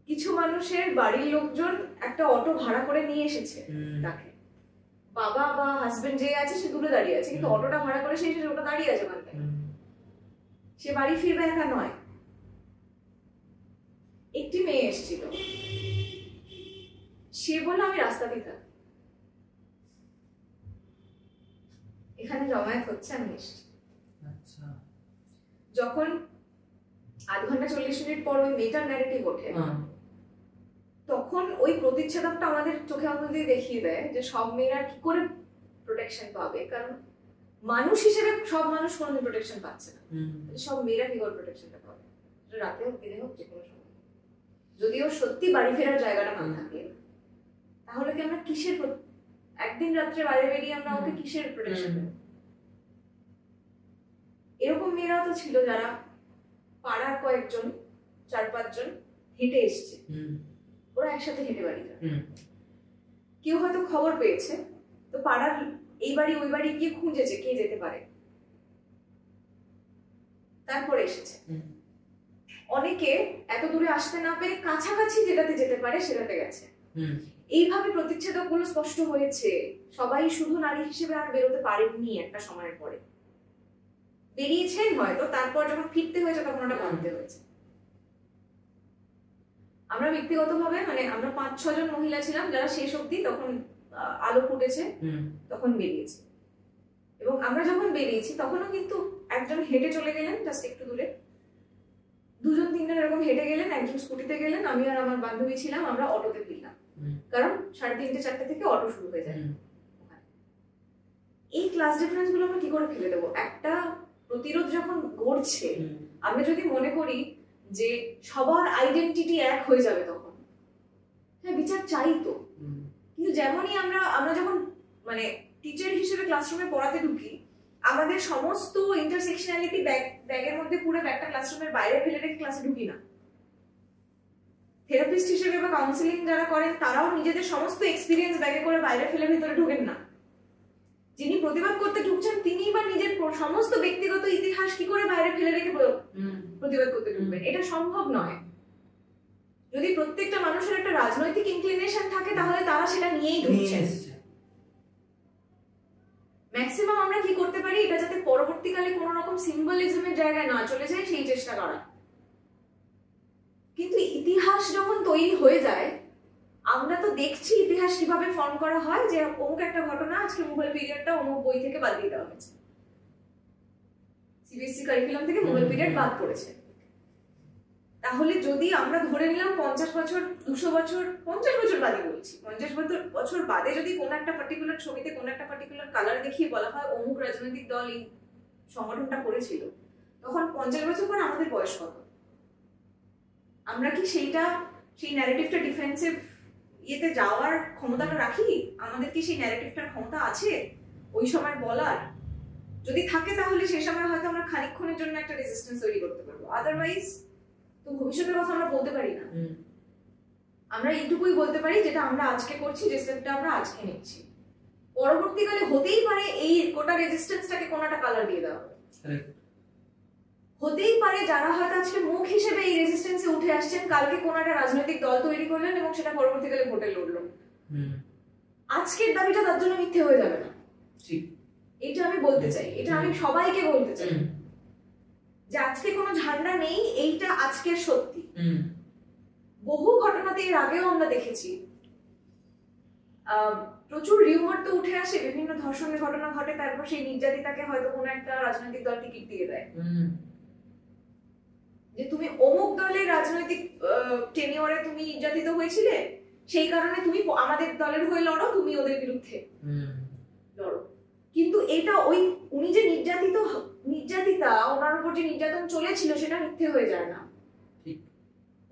কিছু মানুষের বাড়ির লোকজন একটা অটো ভাড়া করে নিয়ে এসেছে তাকে, বাবা বা হাজবেন্ড যে আছে সে দূরে দাঁড়িয়ে আছে, কিন্তু অটোটা ভাড়া করে সে এসে ওটা দাঁড়িয়ে আছে মানে সে বাড়ি ফিরবে একা নয়। একটি মেয়ে এসেছিল, সে বলল আমি রাস্তাতেই থাকি, এখানে জমায়েত হচ্ছে, আমি এসেছি। যখন 8 ঘন্টা 40 মিনিট পর ওই মেটার ন্যারেটিভ ওঠে, তখন ওই প্রতিচ্ছেদকটা আমাদের চোখে আঙুল দিয়ে দেখিয়ে দেয় যে সব মেয়েরা কি করে প্রোটেকশন পাবে, কারণ মানুষ হিসেবে সব মানুষ কোনোদিন প্রোটেকশন পাচ্ছে না। সব মেয়েরা কি করে প্রোটেকশনটা পাবে? রাতে হোক, দিনে হোক, যে কোনো সময়। যদিও সত্যি বাড়ি ফেরার জায়গাটা না থাকে, তাহলে কি আমরা কিসের, একদিন রাত্রে বাইরে বেরিয়ে আমরা ওকে কিসের প্রোটেকশন দেব? এরকম মেয়েরা তো ছিল যারা পাড়ার কয়েকজন 4-5 জন হেঁটে এসছে, ওরা একসাথে হেঁটে বাড়ি যায়। কেউ হয়তো খবর পেয়েছে, তো পাড়ার এই বাড়ি ওই বাড়ি গিয়ে খুঁজেছে কে যেতে পারে, তারপরে এসেছে। অনেকে এত দূরে আসতে না পেরে কাছাকাছি যেটাতে যেতে পারে সেটাতে গেছে। এইভাবে প্রতিচ্ছেদক গুলো স্পষ্ট হয়েছে। সবাই শুধু নারী হিসেবে আর বেরোতে পারেননি একটা সময়ের পরে, বেরিয়েছেন হয়তো, তারপর যখন ফিরতে হয়েছে তখন ওটা ভাবতে হয়েছে। আমরা ব্যক্তিগতভাবে মানে আমরা 5-6 জন মহিলা ছিলাম যারা শেষ অবধি তখন আলো ফুটেছে তখন বেরিয়েছি। এবং আমরা যখন বেরিয়েছি তখনও কিন্তু একজন হেঁটে চলে গেলেন জাস্ট একটু দূরে, 2-3জন এরকম হেঁটে গেলেন, একজন স্কুটিতে গেলেন, আমি আর আমার বান্ধবী ছিলাম আমরা অটোতে ফিরলাম, কারণ 3:30-4টে থেকে অটো শুরু হয়ে যায়। এই ক্লাস ডিফারেন্স গুলো আমরা কি করে ফেলে দেবো? একটা প্রতিরোধ যখন গড়ছে, আমরা যদি মনে করি যে সবার আইডেন্টিটি এক হয়ে যাবে, তখন হ্যাঁ বিচার চাই তো, কিন্তু যেমনই আমরা যখন মানে টিচার হিসেবে ক্লাসরুমে পড়াতে ঢুকি, আমাদের সমস্ত ইন্টারসেকশনালিটি ব্যাগের মধ্যে পুরো ব্যাগটা ক্লাসরুমের বাইরে ফেলে রেখে ক্লাসে ঢুকি না। থেরাপিস্ট হিসেবে বা কাউন্সিলিং যারা করেন তারাও নিজেদের সমস্ত এক্সপিরিয়েন্স ব্যাগে করে বাইরে ফেলে ভিতরে ঢুকেন না। যিনি প্রতিবাদ করতে ঢুকছেন তিনি বা নিজের সমস্ত ব্যক্তিগত ইতিহাস কি করে বাইরে ফেলে রেখে প্রতিবাদ করতে ঢুকবেন? এটা সম্ভব নয়। যদি প্রত্যেকটা মানুষের একটা রাজনৈতিক ইনক্লিনেশন থাকে তাহলে তারা সেটা নিয়েই ঢুকছে। ম্যাক্সিমাম আমরা কি করতে পারি, এটা যাতে পরবর্তীকালে কোনো রকম সিম্বলিজমের জায়গায় না চলে যায় সেই চেষ্টা করা। কিন্তু ইতিহাস যখন তৈরি হয়ে যায়, আমরা তো দেখছি ইতিহাস কিভাবে ফর্ম করা হয়, যে অমুক একটা ঘটনা আজকে মুঘল পিরিয়ডটা অমুক বই থেকে বাদ দিয়ে দেওয়া হয়েছে, সিবিএসসি কারিকুলাম থেকে মুঘল পিরিয়ড বাদ পড়েছে। তাহলে যদি আমরা ধরে নিলাম 50 বছর 200 বছর 50 বছর বাদে বলছি, 50 বছর বাদে যদি কোন একটা পার্টিকুলার ছবিতে কোন একটা পার্টিকুলার কালার দেখিয়ে বলা হয় অমুক রাজনৈতিক দল এই সংগঠনটা করেছিল, তখন 50 বছর পর আমাদের বয়স কত? আমরা কি সেই ন্যারেটিভটা ডিফেন্সিভ ইয়েতে যাওয়ার ক্ষমতাটা রাখি? আমাদের কি সেই ন্যারেটিভটার ক্ষমতা আছে ওই সময় বলার? যদি থাকে তাহলে সেই সময় হয়তো আমরা খানিকক্ষণের জন্য একটা রেজিস্ট্যান্স তৈরি করতে পারবো, আদারওয়াইজ তো ভবিষ্যতের কথা আমরা বলতে পারি না। আমরা এইটুকুই বলতে পারি যেটা আমরা আজকে করছি, যে স্টেপটা আমরা আজকে নিচ্ছি, পরবর্তীকালে হতেই পারে এই গোটা রেজিস্ট্যান্সটাকে কোনো একটা কালার দিয়ে দেওয়া হবে। হতেই পারে যারা হয়তো আজকে মুখ হিসেবে এই রেজিস্ট্যান্সে উঠে আসছেন, কালকে কোনো একটা রাজনৈতিক দল তৈরি করলেন এবং সেটা পরবর্তীকালে ভোটে লড়লো। আজকের দাবিটা তার জন্য মিথ্যে হয়ে যাবে না। এটা আমি বলতে চাই, এটা আমি সবাইকে বলতে চাই যে আজকে কোনো ঝান্ডা নেই, এইটা আজকের সত্যি। বহু ঘটনাতে এর আগেও আমরা দেখেছি, প্রচুর রিউমার তো উঠে আসে, বিভিন্ন ধর্ষণের ঘটনা ঘটে, তারপর সেই নির্যাতিতাকে হয়তো কোনো একটা রাজনৈতিক দল টিকিট দিয়ে দেয় যে তুমি অমুক দলের রাজনৈতিক টেনিওরে তুমি নির্যাতিত হয়েছিলে, সেই কারণে তুমি আমাদের দলের হয়ে লড়ো, তুমি ওদের বিরুদ্ধে লড়ো। কিন্তু এটা ওই উনি যে নির্যাতিতা, ওনার উপর যে নির্যাতন চলেছিল সেটা মিথ্যে হয়ে যায় না,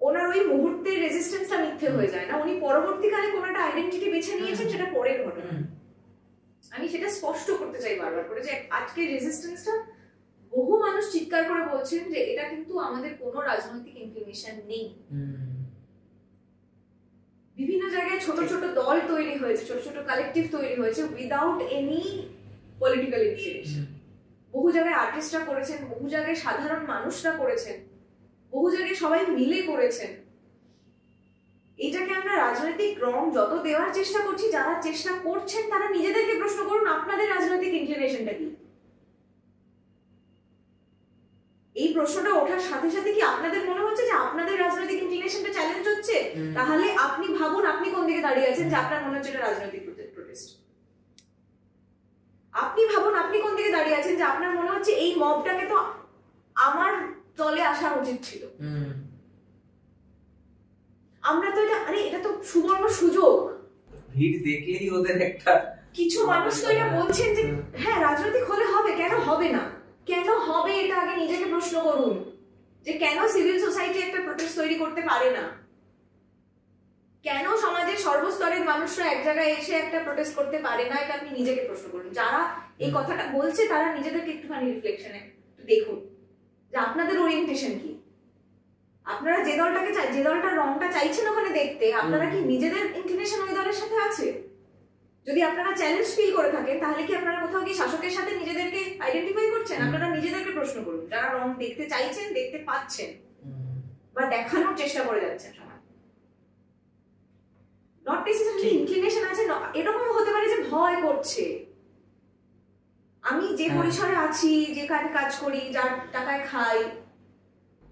ওনার ওই মুহূর্তের রেজিস্ট্যান্সটা মিথ্যে হয়ে যায় না। উনি পরবর্তীকালে কোনো একটা আইডেন্টিটি বেছে নিয়েছেন, সেটা পরের ঘটনা। আমি সেটা স্পষ্ট করতে চাই বারবার করে যে আজকে রেজিস্ট্যান্সটা বহু মানুষ চিৎকার করে বলছেন যে এটা কিন্তু আমাদের কোনো রাজনৈতিক ইনক্লিনেশন নেই। বিভিন্ন জায়গায় ছোট ছোট দল তৈরি হয়েছে, ছোট ছোট কালেকটিভ তৈরি হয়েছে উইদাউট এনি পলিটিক্যাল ইনফ্লুয়েন্স। বহু জায়গায় আর্টিস্টরা করেছেন, বহু জায়গায় সাধারণ মানুষরা করেছেন, বহু জায়গায় সবাই মিলে করেছেন। এটাকে আমরা রাজনৈতিক রং যত দেওয়ার চেষ্টা করছি, যারা চেষ্টা করছেন তারা নিজেদেরকে প্রশ্ন করুন আপনাদের রাজনৈতিক ইনক্লিনেশনটা কি। এই প্রশ্নটা ওঠার সাথে সাথে কি আপনাদের মনে হচ্ছে যে আপনাদের রাজনৈতিক ইনক্লিনেশনটা চ্যালেঞ্জ হচ্ছে? তাহলে আপনি ভাবুন আপনি কোন দিকে দাঁড়িয়ে আছেন, যে আপনার মনে হচ্ছে এটা রাজনৈতিক প্রোটেস্ট। আপনি ভাবুন আপনি কোন দিকে দাঁড়িয়ে আছেন, যে আপনার মনে হচ্ছে এই মবটাকে তো আমার দলে আসা উচিত ছিল। আমরা তো এটা তো সুবর্ণ সুযোগ। ভিড় দেখলেই ওদের একটা কিছু মানুষ তো এটা বলছেন যে হ্যাঁ রাজনৈতিক হলে হবে, কেন হবে না? কেন হবে এটা আগে নিজেকে প্রশ্ন করুন, যে কেন সিভিল সোসাইটি একটা প্রোটেস্ট তৈরি করতে পারে না? কেন সমাজের সর্বস্তরের মানুষরা এক জায়গায় এসে একটা প্রোটেস্ট করতে পারে না? এটা আপনি নিজেকে প্রশ্ন করুন। যারা এই কথাটা বলছে তারা নিজেদেরকে একটুখানি রিফ্লেকশনে দেখুন যে আপনাদের ওরিয়েন্টেশন কি। আপনারা যে দলটাকে যে দলটার রংটা চাইছেন ওখানে দেখতে, আপনারা কি নিজেদের ইনক্লিনেশন ওই দলের সাথে আছে? যদি আপনারা চ্যালেঞ্জ ফিল করে থাকেন তাহলে কি আপনারা কোথাও কি শাসকের সাথে নিজেদেরকে আইডেন্টিফাই করছেন? আপনারা নিজেদেরকে প্রশ্ন করুন, যারা রং দেখতে চাইছেন, দেখতে পাচ্ছেন বা দেখানোর চেষ্টা করে যাচ্ছেন সমাজ। নট নেসেসারিলি ইনক্লিনেশন আছে, এরকম হতে পারে যে ভয় করছে। আমি যে পরিসরে আছি, যেখানে কাজ করি, যার টাকায় খাই,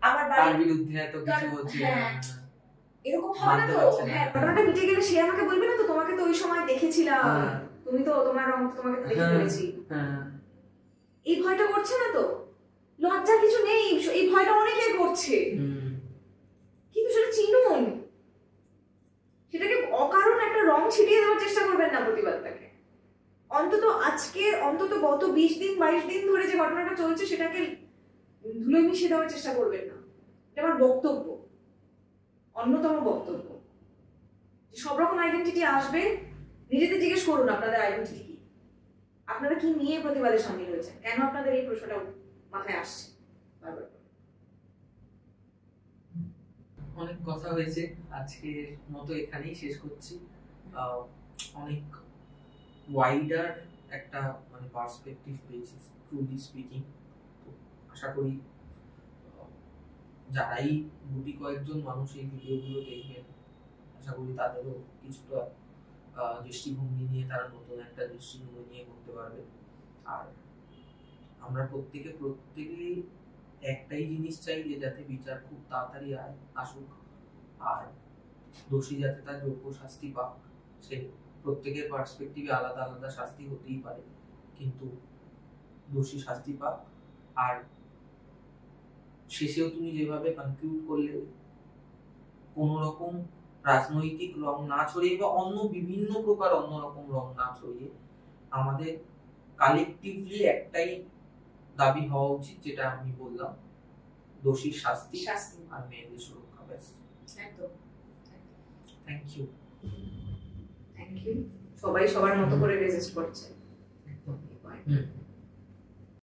আমার বাড়ির বিরুদ্ধে এত কিছু হচ্ছে, এরকম হবে না মানতে তো। পারছে না। হ্যাঁ, ঘটনাটা মিটে গেলে সে আমাকে বলবে না তো তোমাকে তো ওই সময় দেখেছিলাম, হ্যাঁ। তুমি তো তোমার রং তোমাকে তো দেখে হ্যাঁ, ফেলেছি। হ্যাঁ, এই ভয়টা করছে না তো, লজ্জা কিছু নেই, এই ভয়টা অনেকে করছে, কিন্তু সেটা চিনুন, সেটাকে অকারণ একটা রং ছিটিয়ে দেওয়ার চেষ্টা করবেন না প্রতিবাদটাকে। অন্তত আজকে, অন্তত গত 20 দিন 22 দিন ধরে যে ঘটনাটা চলছে সেটাকে ধুলোয় মিশিয়ে দেওয়ার চেষ্টা করবেন না। এটা আমার বক্তব্য, অন্যতম বক্তব্য। সব রকম আইডেন্টিটি আসবে, নিজেদের জিজ্ঞেস করুন আপনাদের আইডেন্টিটি কি, আপনারা কি নিয়ে প্রতিবাদে সামিল হয়েছেন, কেন আপনাদের এই প্রশ্নটা মাথায় আসছে বারবার। অনেক কথা হয়েছে, আজকের মতো এখানেই শেষ করছি। অনেক ওয়াইডার একটা মানে পার্সপেক্টিভ পেয়েছি ট্রুলি স্পিকিং। আশা করি যারাই গুটি কয়েকজন মানুষ এই ভিডিওগুলো দেখবেন, আশা করি তাদেরও কিছুটা দৃষ্টিভঙ্গি নিয়ে, তারা নতুন একটা দৃষ্টিভঙ্গি নিয়ে করতে পারবে। আর আমরা প্রত্যেকেই একটাই জিনিস চাই, যে যাতে বিচার খুব তাড়াতাড়ি আসুক, আর দোষী যাতে তার যোগ্য শাস্তি পাক। সে প্রত্যেকের পার্সপেক্টিভে আলাদা আলাদা শাস্তি হতেই পারে, কিন্তু দোষী শাস্তি পাক। আর শেষেও তুমি যেভাবে কনক্লুড করলে, কোন রকম রাজনৈতিক রং না ছড়িয়ে বা অন্য বিভিন্ন প্রকার অন্যরকম রং না ছড়িয়ে, আমাদের কালেকটিভলি একটাই দাবি হওয়া উচিত, যেটা আমি বললাম, দোষীর শাস্তি আর মেয়েদের সুরক্ষা। ব্যাস। একদম। Thank you. সবাই সবার মতো করে রেজিস্ট করছে। একদম।